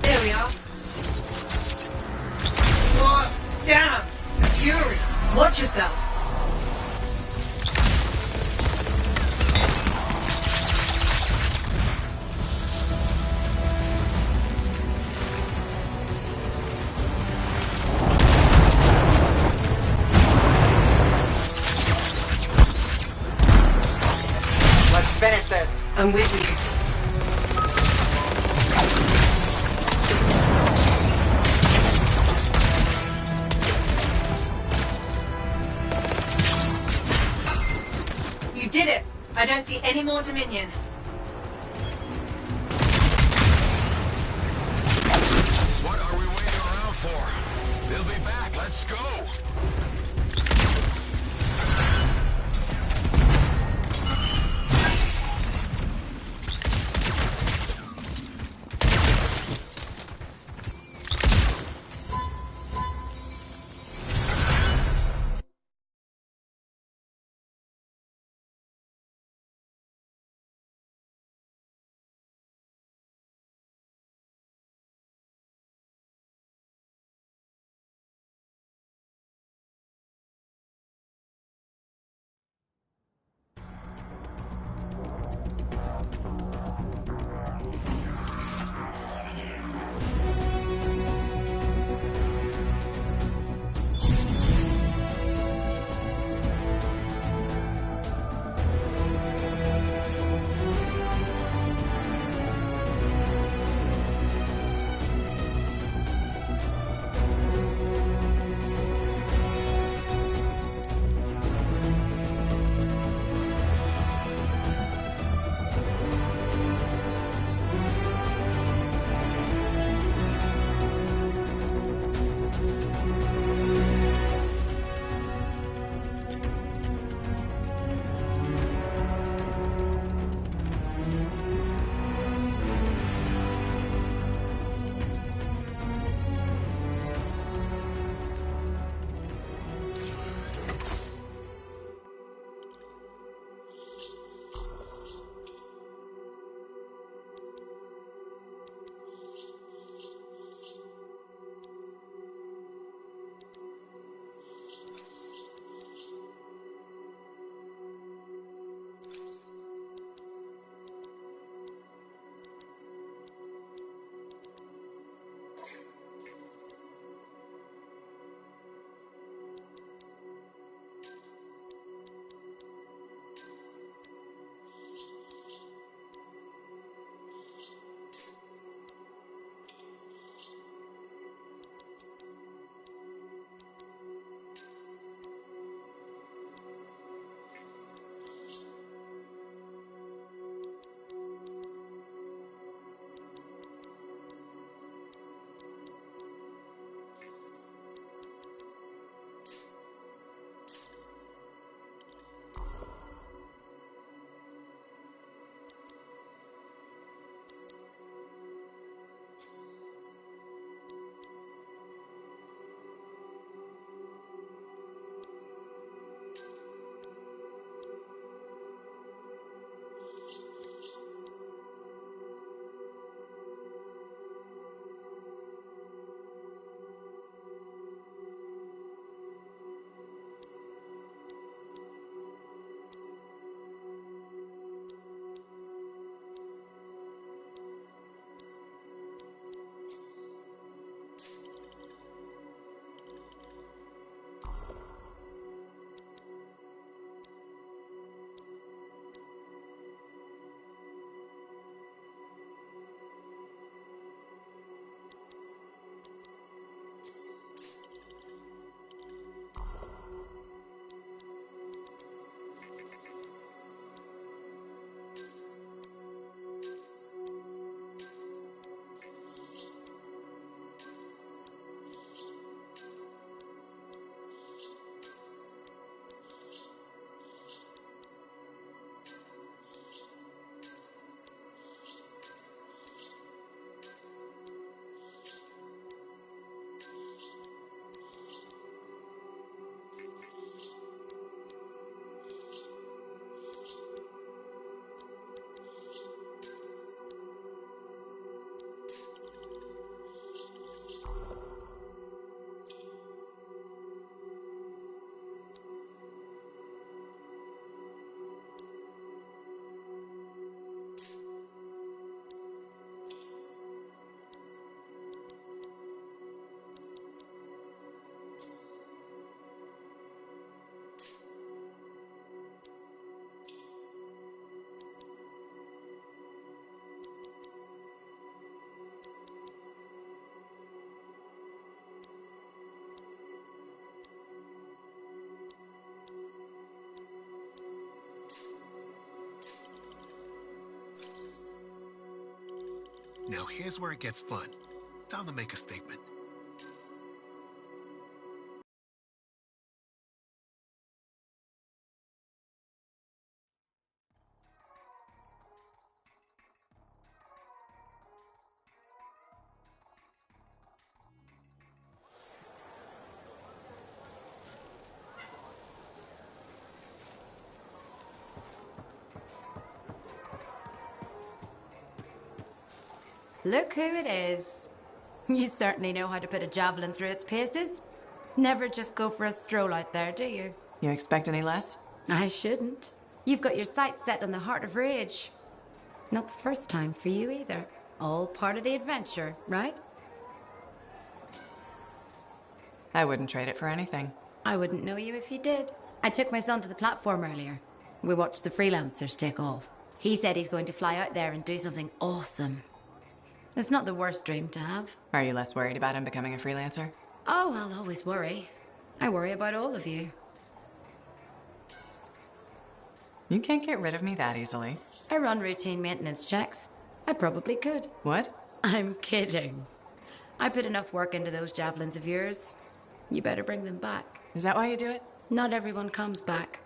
There we are. Oh, damn! Fury! Watch yourself. Let's finish this. I'm with you. You did it! I don't see any more Dominion. What are we waiting around for? They'll be back. Let's go. Now here's where it gets fun. Time to make a statement. Look who it is. You certainly know how to put a javelin through its paces. Never just go for a stroll out there, do you? You expect any less? I shouldn't. You've got your sights set on the Heart of Rage. Not the first time for you either. All part of the adventure, right? I wouldn't trade it for anything. I wouldn't know you if you did. I took my son to the platform earlier. We watched the freelancers take off. He said he's going to fly out there and do something awesome. It's not the worst dream to have. Are you less worried about him becoming a freelancer? Oh, I'll always worry. I worry about all of you. You can't get rid of me that easily. I run routine maintenance checks. I probably could. What? I'm kidding. I put enough work into those javelins of yours. You better bring them back. Is that why you do it? Not everyone comes back.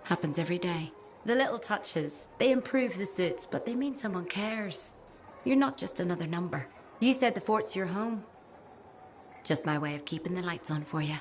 Happens every day. The little touches, they improve the suits, but they mean someone cares. You're not just another number. You said the fort's your home. Just my way of keeping the lights on for you.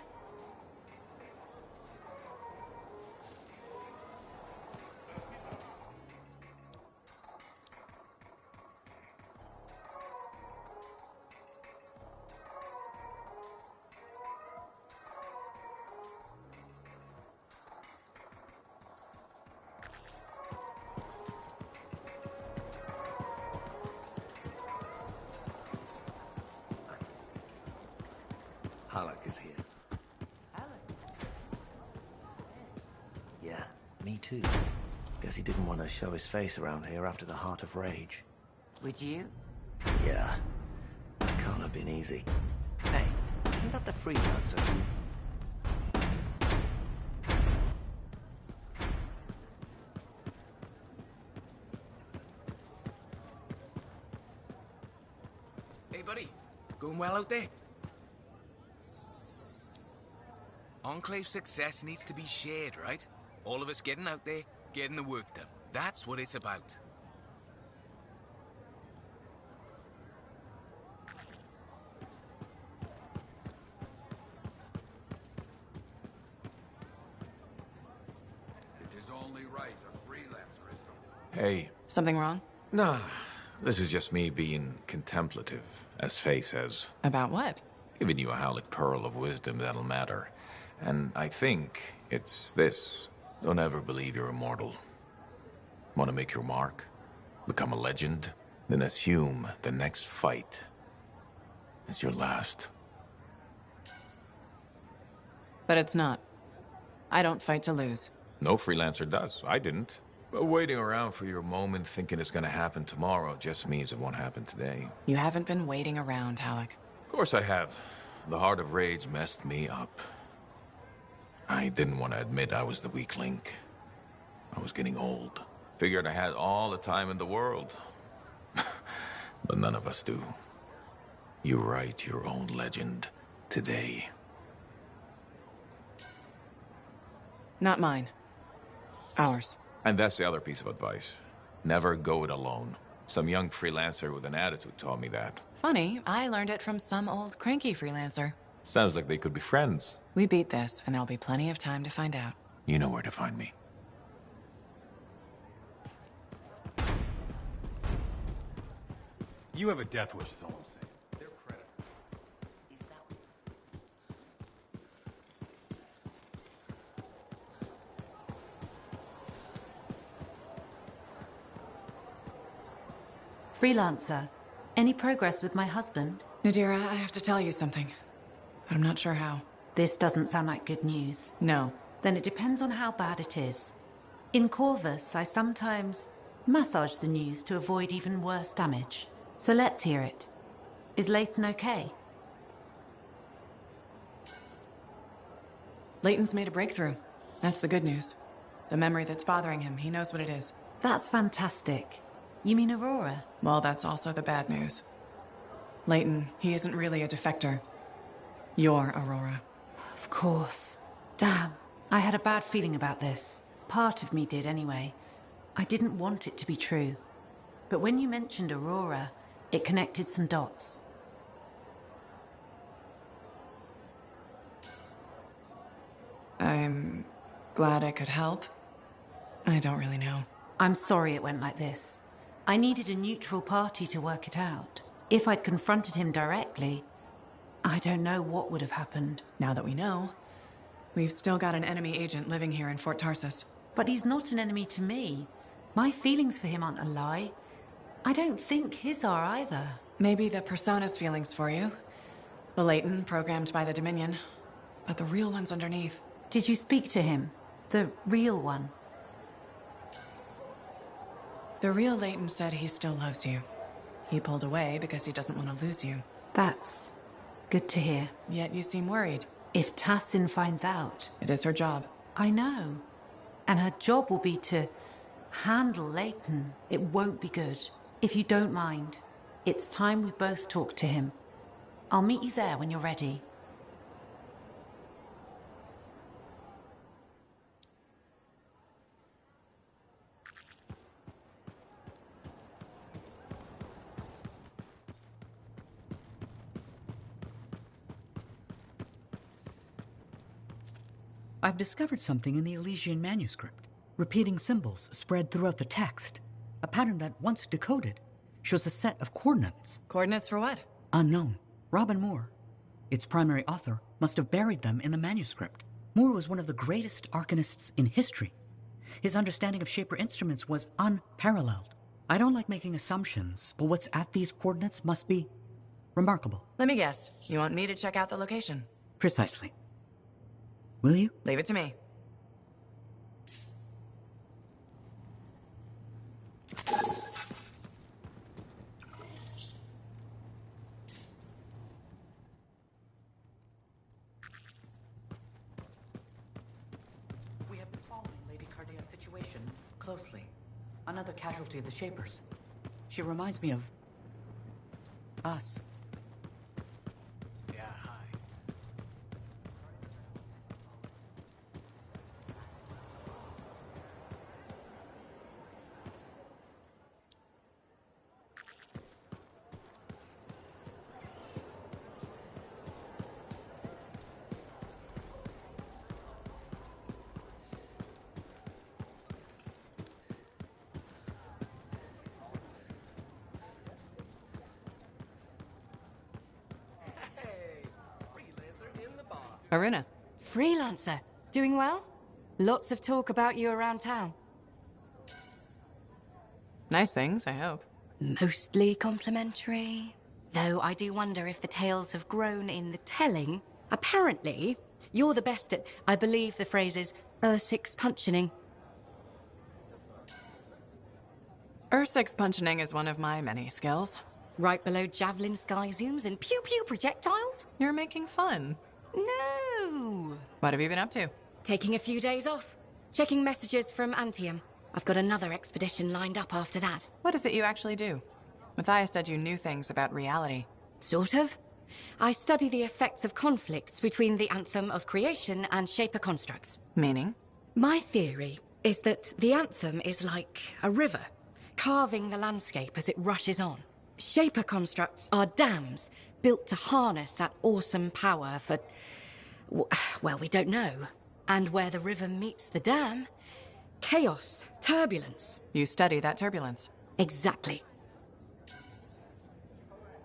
Halleck is here. Yeah, me too. Guess he didn't want to show his face around here after the Heart of Rage. Would you? Yeah, that can't have been easy. Hey, isn't that the freelancer who... Hey, buddy. Going well out there? Enclave success needs to be shared, right? All of us getting out there, getting the work done. That's what it's about. It is only right a freelancer is... Hey. Something wrong? Nah, this is just me being contemplative, as Faye says. About what? Giving you a Halleck pearl of wisdom that'll matter. And I think it's this. Don't ever believe you're immortal. Want to make your mark? Become a legend? Then assume the next fight is your last. But it's not. I don't fight to lose. No freelancer does. I didn't. But waiting around for your moment thinking it's gonna happen tomorrow just means it won't happen today. You haven't been waiting around, Halleck. Of course I have. The Heart of Rage messed me up. I didn't want to admit I was the weak link. I was getting old. Figured I had all the time in the world. But none of us do. You write your own legend today. Not mine. Ours. And that's the other piece of advice. Never go it alone. Some young freelancer with an attitude taught me that. Funny, I learned it from some old cranky freelancer. Sounds like they could be friends. We beat this, and there'll be plenty of time to find out. You know where to find me. You have a death wish, is all I'm saying. They're predators. Freelancer, any progress with my husband? Nadira, I have to tell you something. But I'm not sure how. This doesn't sound like good news. No. Then it depends on how bad it is. In Corvus, I sometimes massage the news to avoid even worse damage. So let's hear it. Is Leighton okay? Leighton's made a breakthrough. That's the good news. The memory that's bothering him, he knows what it is. That's fantastic. You mean Aurora? Well, that's also the bad news. Leighton, he isn't really a defector. You're Aurora. Of course. Damn. I had a bad feeling about this. Part of me did, anyway. I didn't want it to be true. But when you mentioned Aurora, it connected some dots. I'm glad I could help. I don't really know. I'm sorry it went like this. I needed a neutral party to work it out. If I'd confronted him directly, I don't know what would have happened. Now that we know, we've still got an enemy agent living here in Fort Tarsus. But he's not an enemy to me. My feelings for him aren't a lie. I don't think his are either. Maybe the Persona's feelings for you. The Leighton, programmed by the Dominion. But the real one's underneath. Did you speak to him? The real one? The real Leighton said he still loves you. He pulled away because he doesn't want to lose you. That's good to hear. Yet you seem worried. If Tassin finds out... It is her job. I know. And her job will be to handle Leighton. It won't be good. If you don't mind, it's time we both talk to him. I'll meet you there when you're ready. I've discovered something in the Elysian manuscript. Repeating symbols spread throughout the text. A pattern that, once decoded, shows a set of coordinates. Coordinates for what? Unknown. Robin Moore, its primary author, must have buried them in the manuscript. Moore was one of the greatest arcanists in history. His understanding of Shaper instruments was unparalleled. I don't like making assumptions, but what's at these coordinates must be remarkable. Let me guess. You want me to check out the location? Precisely. Will you? Leave it to me. We have been following Lady Cardea's situation closely. Another casualty of the Shapers. She reminds me of... us. Yeah, hi. Aruna. Freelancer. Doing well? Lots of talk about you around town. Nice things, I hope. Mostly complimentary. Though I do wonder if the tales have grown in the telling. Apparently, you're the best at, I believe the phrase is, six punching. Six punching is one of my many skills. Right below javelin sky zooms and pew-pew projectiles? You're making fun. No! What have you been up to? Taking a few days off. Checking messages from Anthem. I've got another expedition lined up after that. What is it you actually do? Matthias said you knew things about reality. Sort of. I study the effects of conflicts between the Anthem of Creation and Shaper constructs. Meaning? My theory is that the Anthem is like a river, carving the landscape as it rushes on. Shaper constructs are dams built to harness that awesome power for... well, we don't know. And where the river meets the dam, chaos, turbulence. You study that turbulence. Exactly.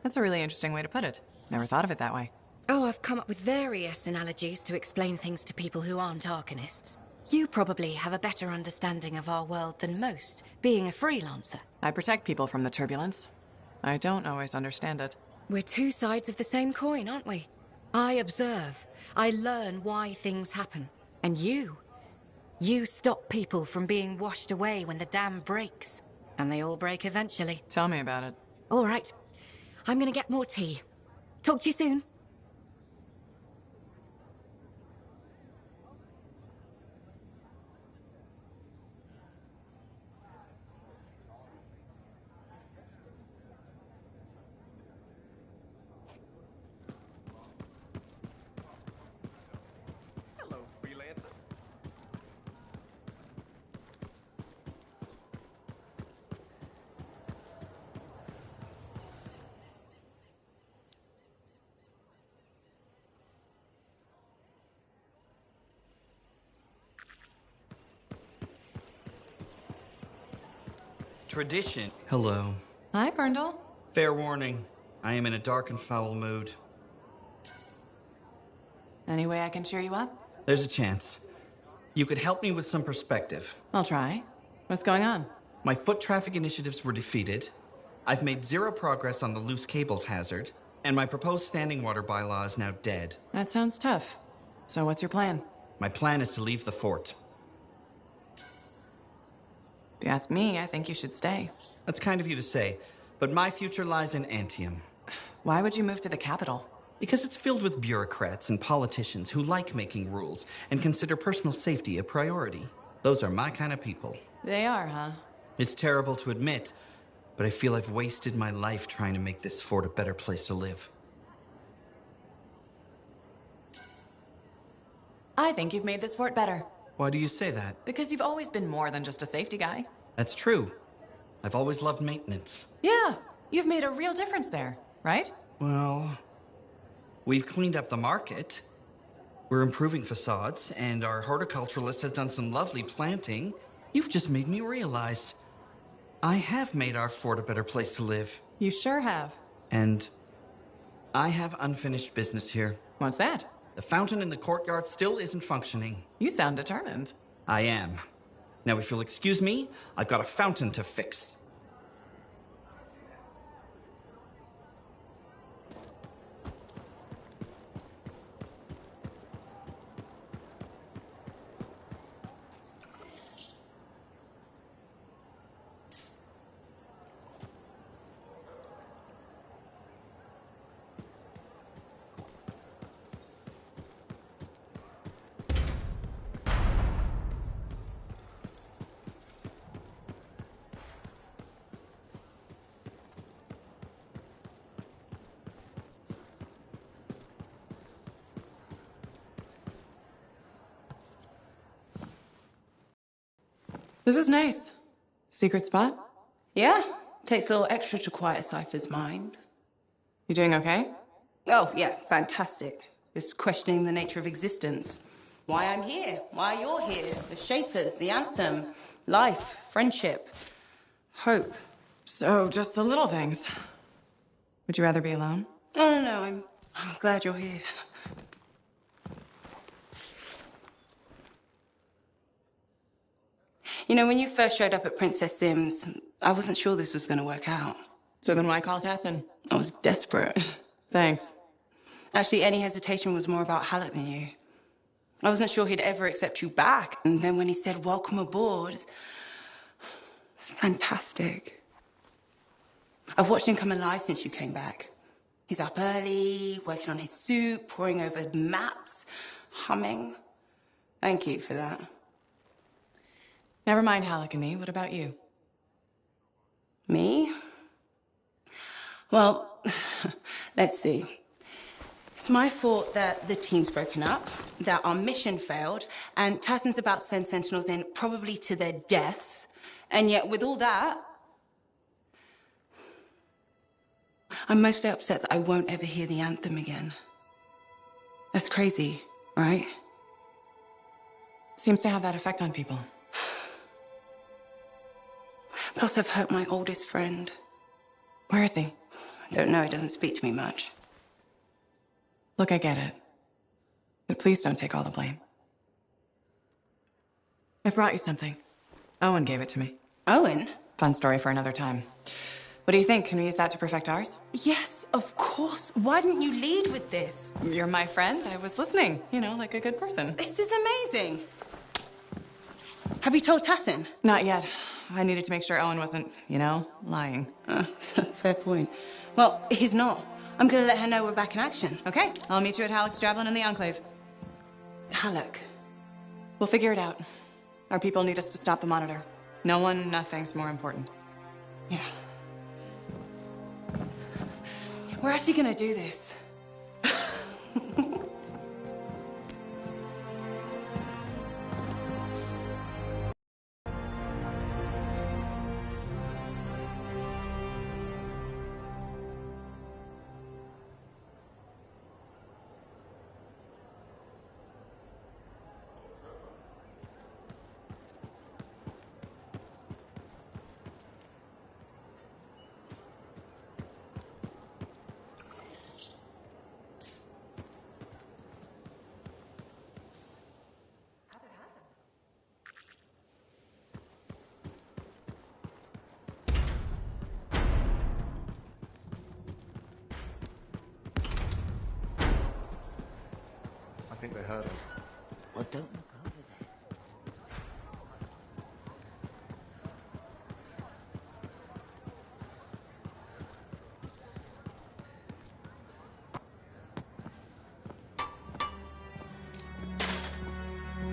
That's a really interesting way to put it. Never thought of it that way. Oh, I've come up with various analogies to explain things to people who aren't arcanists. You probably have a better understanding of our world than most, being a freelancer. I protect people from the turbulence. I don't always understand it. We're two sides of the same coin, aren't we? I observe. I learn why things happen. And you stop people from being washed away when the dam breaks. And they all break eventually. Tell me about it. All right. I'm gonna get more tea. Talk to you soon. tradition. Hello. Hi, Brundle. Fair warning. I am in a dark and foul mood. Any way I can cheer you up? There's a chance. You could help me with some perspective. I'll try. What's going on? My foot traffic initiatives were defeated. I've made zero progress on the loose cables hazard, and my proposed standing water bylaw is now dead. That sounds tough. So what's your plan? My plan is to leave the fort. If you ask me, I think you should stay. That's kind of you to say, but my future lies in Anthem. Why would you move to the capital? Because it's filled with bureaucrats and politicians who like making rules and consider personal safety a priority. Those are my kind of people. They are, huh? It's terrible to admit, but I feel I've wasted my life trying to make this fort a better place to live. I think you've made this fort better. Why do you say that? Because you've always been more than just a safety guy. That's true. I've always loved maintenance. Yeah, you've made a real difference there, right? Well, we've cleaned up the market. We're improving facades, and our horticulturalist has done some lovely planting. You've just made me realize I have made our fort a better place to live. You sure have. And I have unfinished business here. What's that? The fountain in the courtyard still isn't functioning. You sound determined. I am. Now, if you'll excuse me, I've got a fountain to fix. This is nice. Secret spot? Yeah, takes a little extra to quiet Cypher's mind. You doing okay? Oh, yeah, fantastic. Just questioning the nature of existence. Why I'm here, why you're here, the Shapers, the Anthem, life, friendship, hope. So, just the little things. Would you rather be alone? No, I'm glad you're here. You know, when you first showed up at Princess Sim's, I wasn't sure this was going to work out. So then why call Tassin? I was desperate. Thanks. Actually, any hesitation was more about Halleck than you. I wasn't sure he'd ever accept you back. And then when he said, welcome aboard, it's fantastic. I've watched him come alive since you came back. He's up early, working on his suit, poring over maps, humming. Thank you for that. Never mind Halleck and me. What about you? Me? Well, let's see. It's my fault that the team's broken up, that our mission failed, and Tassin's about to send Sentinels in, probably to their deaths. And yet, with all that, I'm mostly upset that I won't ever hear the anthem again. That's crazy, right? Seems to have that effect on people. Plus, I've hurt my oldest friend. Where is he? I don't know, he doesn't speak to me much. Look, I get it. But please don't take all the blame. I've brought you something. Owen gave it to me. Owen? Fun story for another time. What do you think? Can we use that to perfect ours? Yes, of course. Why didn't you lead with this? You're my friend. I was listening, you know, like a good person. This is amazing. Have you told Tassin? Not yet. I needed to make sure Owen wasn't, you know, lying. Fair point. Well, he's not. I'm gonna let her know we're back in action. Okay, I'll meet you at Halleck's Javelin in the Enclave. Halleck? We'll figure it out. Our people need us to stop the Monitor. No one, nothing's more important. Yeah. We're actually gonna do this. think they heard us. Well, don't look over there.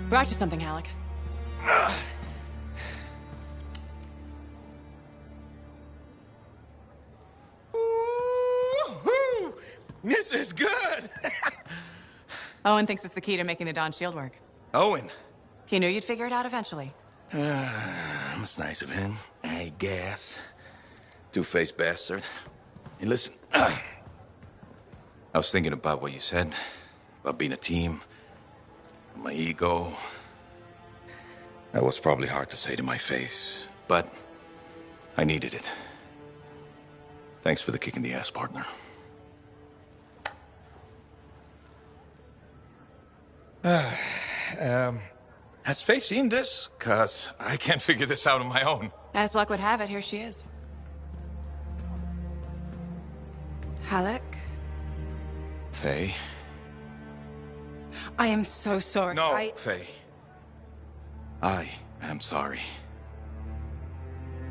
Brought you something, Alec. Woo-hoo! This is good! Owen thinks it's the key to making the Dawn shield work. Owen. He knew you'd figure it out eventually. That's nice of him, I guess. Two-faced bastard. Hey, listen. I was thinking about what you said, about being a team, my ego. That was probably hard to say to my face, but I needed it. Thanks for the kick in the ass, partner. Has Faye seen this? 'Cause I can't figure this out on my own. As luck would have it, here she is. Alec? Faye? I am so sorry. No, Faye. I am sorry.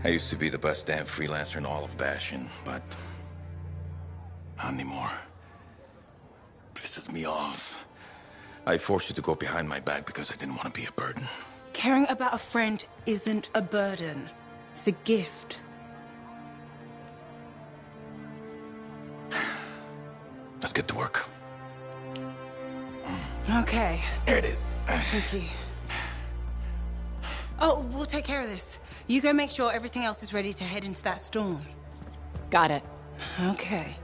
I used to be the best damn freelancer in all of Bastion, but not anymore. Pisses me off. I forced you to go behind my back because I didn't want to be a burden. Caring about a friend isn't a burden. It's a gift. Let's get to work. Okay. There it is. Thank you. Oh, we'll take care of this. You go make sure everything else is ready to head into that storm. Got it. Okay.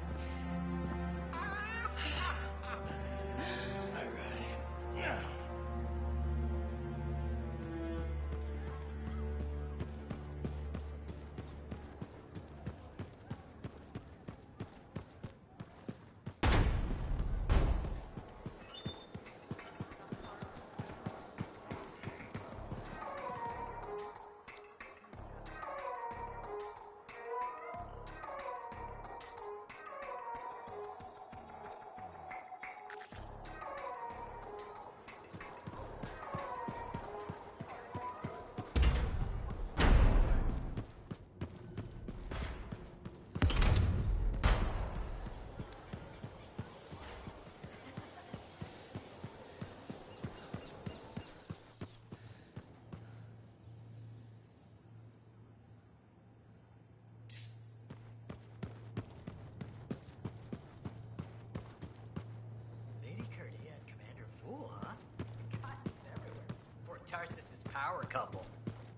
Tarsus's power couple.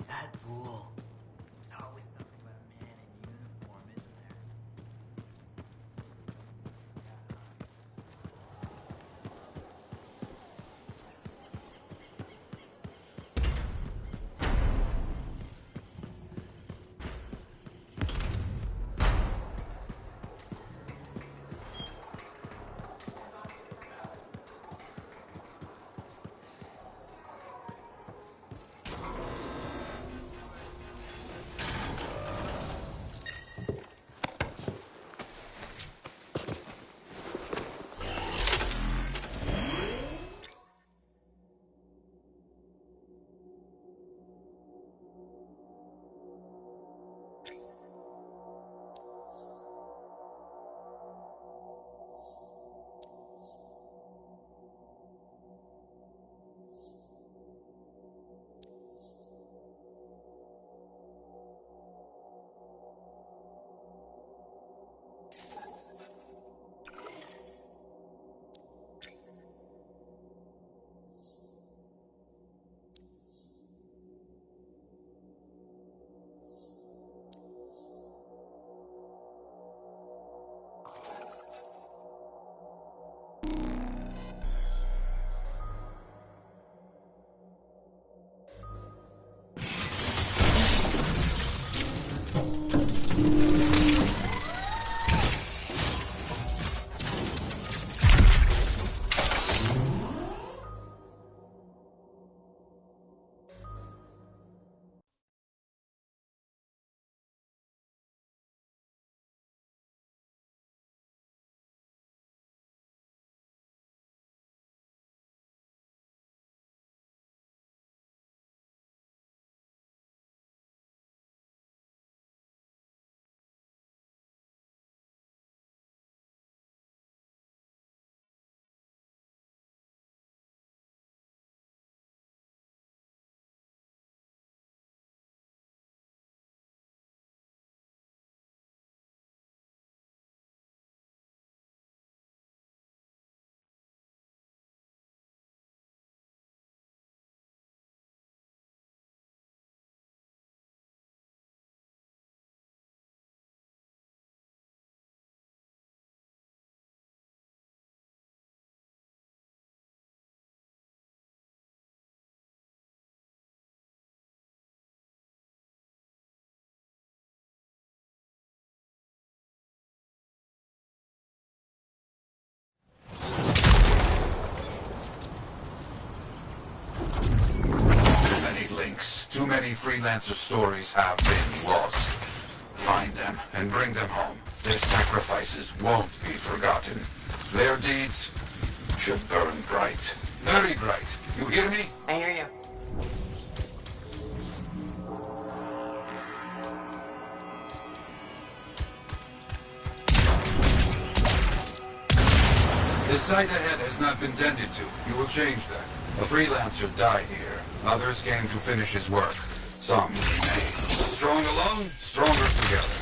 That fool. There's always something about a man in uniform, isn't there? many freelancer stories have been lost. Find them and bring them home. Their sacrifices won't be forgotten. Their deeds should burn bright. Very bright. You hear me? I hear you. The site ahead has not been tended to. You will change that. A freelancer died here. Others came to finish his work. Some remain. Strong alone, stronger together.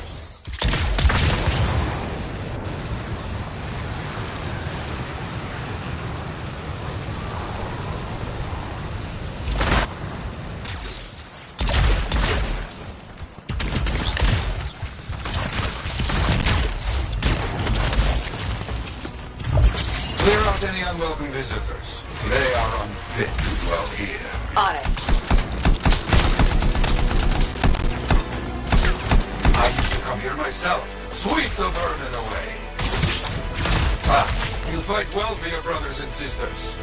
Clear out any unwelcome visitors. They are unfit to dwell here. On it. I used to come here myself. Sweep the vermin away. Ah, you fight well for your brothers and sisters.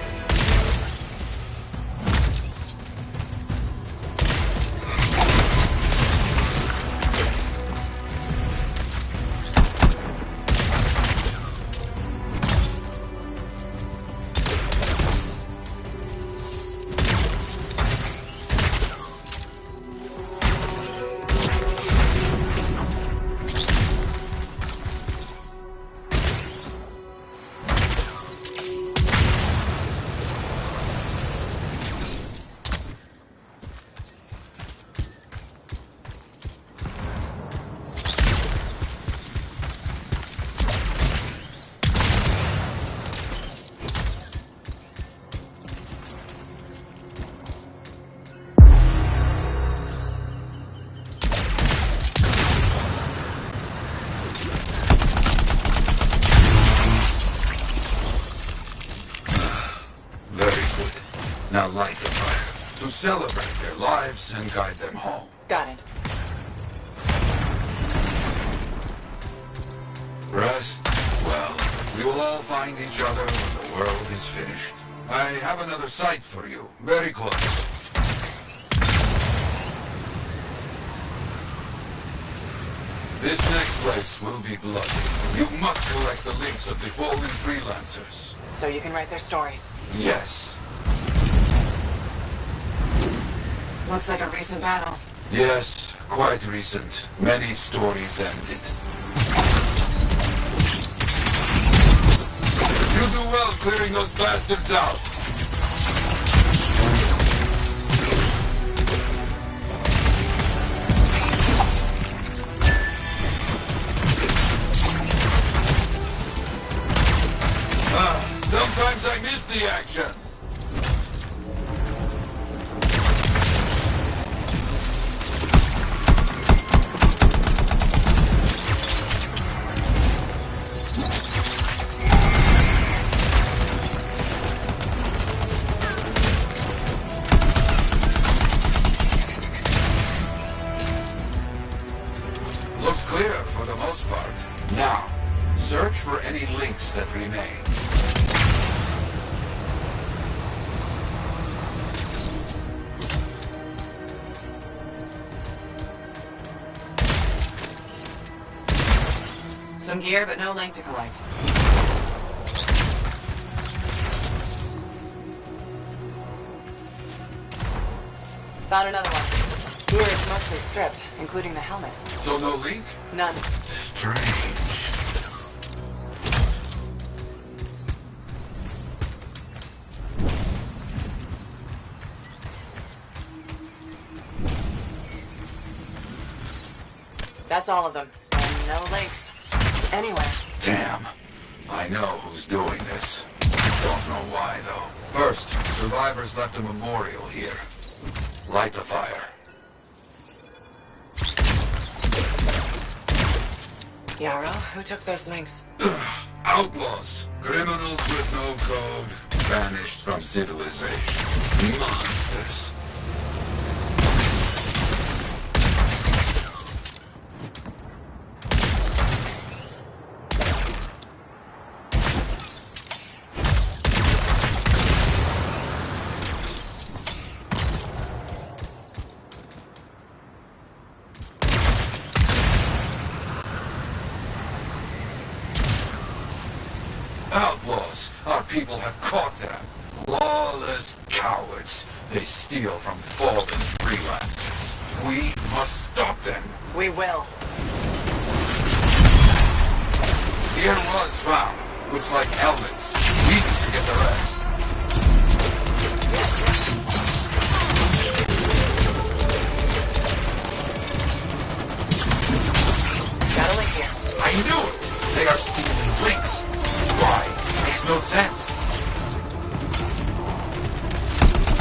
Now light the fire to celebrate their lives and guide them home. Got it. Rest well. We will all find each other when the world is finished. I have another site for you, very close. This next place will be bloody. You must collect the links of the fallen freelancers. So you can write their stories. Yes. Looks like a recent battle. Yes, quite recent. Many stories ended. You do well clearing those bastards out. Sometimes I miss the action. Looks clear for the most part. Now, search for any links that remain. Some gear, but no link to collect. Found another one. Gear is mostly stripped, including the helmet. So no link? None. Strange. That's all of them. And no links. Anywhere. Damn. I know who's doing this. Don't know why, though. First, survivors left a memorial here. Light the fire. Yarrow, who took those links? Outlaws. Criminals with no code. Banished from civilization. Monsters. people have caught them. Lawless cowards. They steal from fallen freelancers. We must stop them. We will. Here was found. Looks like helmets. We need to get the rest. Got a link here. I knew it! They are stealing links. Why? Makes no sense.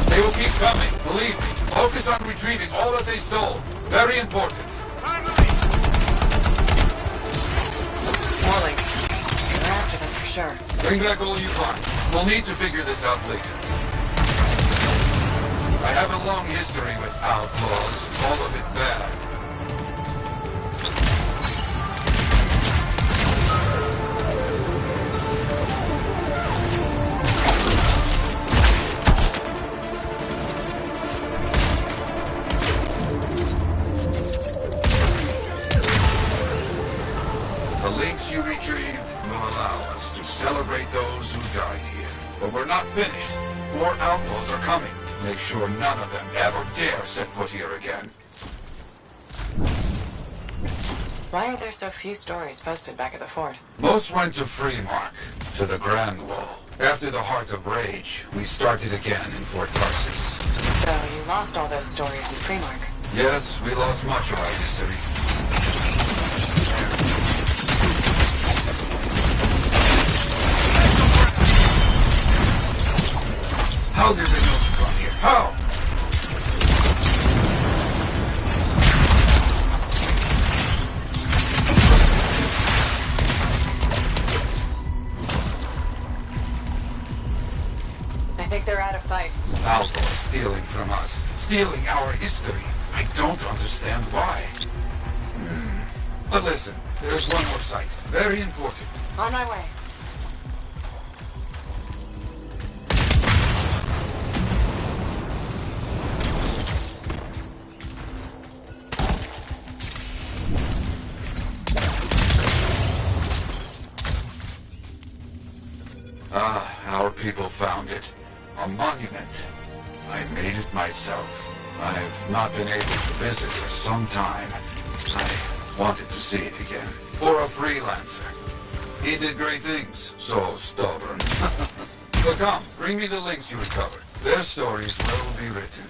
They will keep coming, believe me. Focus on retrieving all that they stole. Very important. More links. We're after them for sure. Bring back all you find. We'll need to figure this out later. I have a long history with outlaws, all of it bad. The links you retrieved will allow us to celebrate those who died here. But we're not finished. More outlaws are coming. Make sure none of them ever dare set foot here again. Why are there so few stories posted back at the fort? Most went to Freemark, to the Grand Wall. After the Heart of Rage, we started again in Fort Tarsus. So you lost all those stories in Freemark? Yes, we lost much of our history. How did they know to come here? How? I think they're out of fight. Outlaws stealing from us. Stealing our history. I don't understand why. But listen, there's one more site. Very important. On my way. Our people found it. A monument. I made it myself. I've not been able to visit for some time. I wanted to see it again. For a freelancer. He did great things. So stubborn. So come, bring me the links you recovered. Their stories will be written.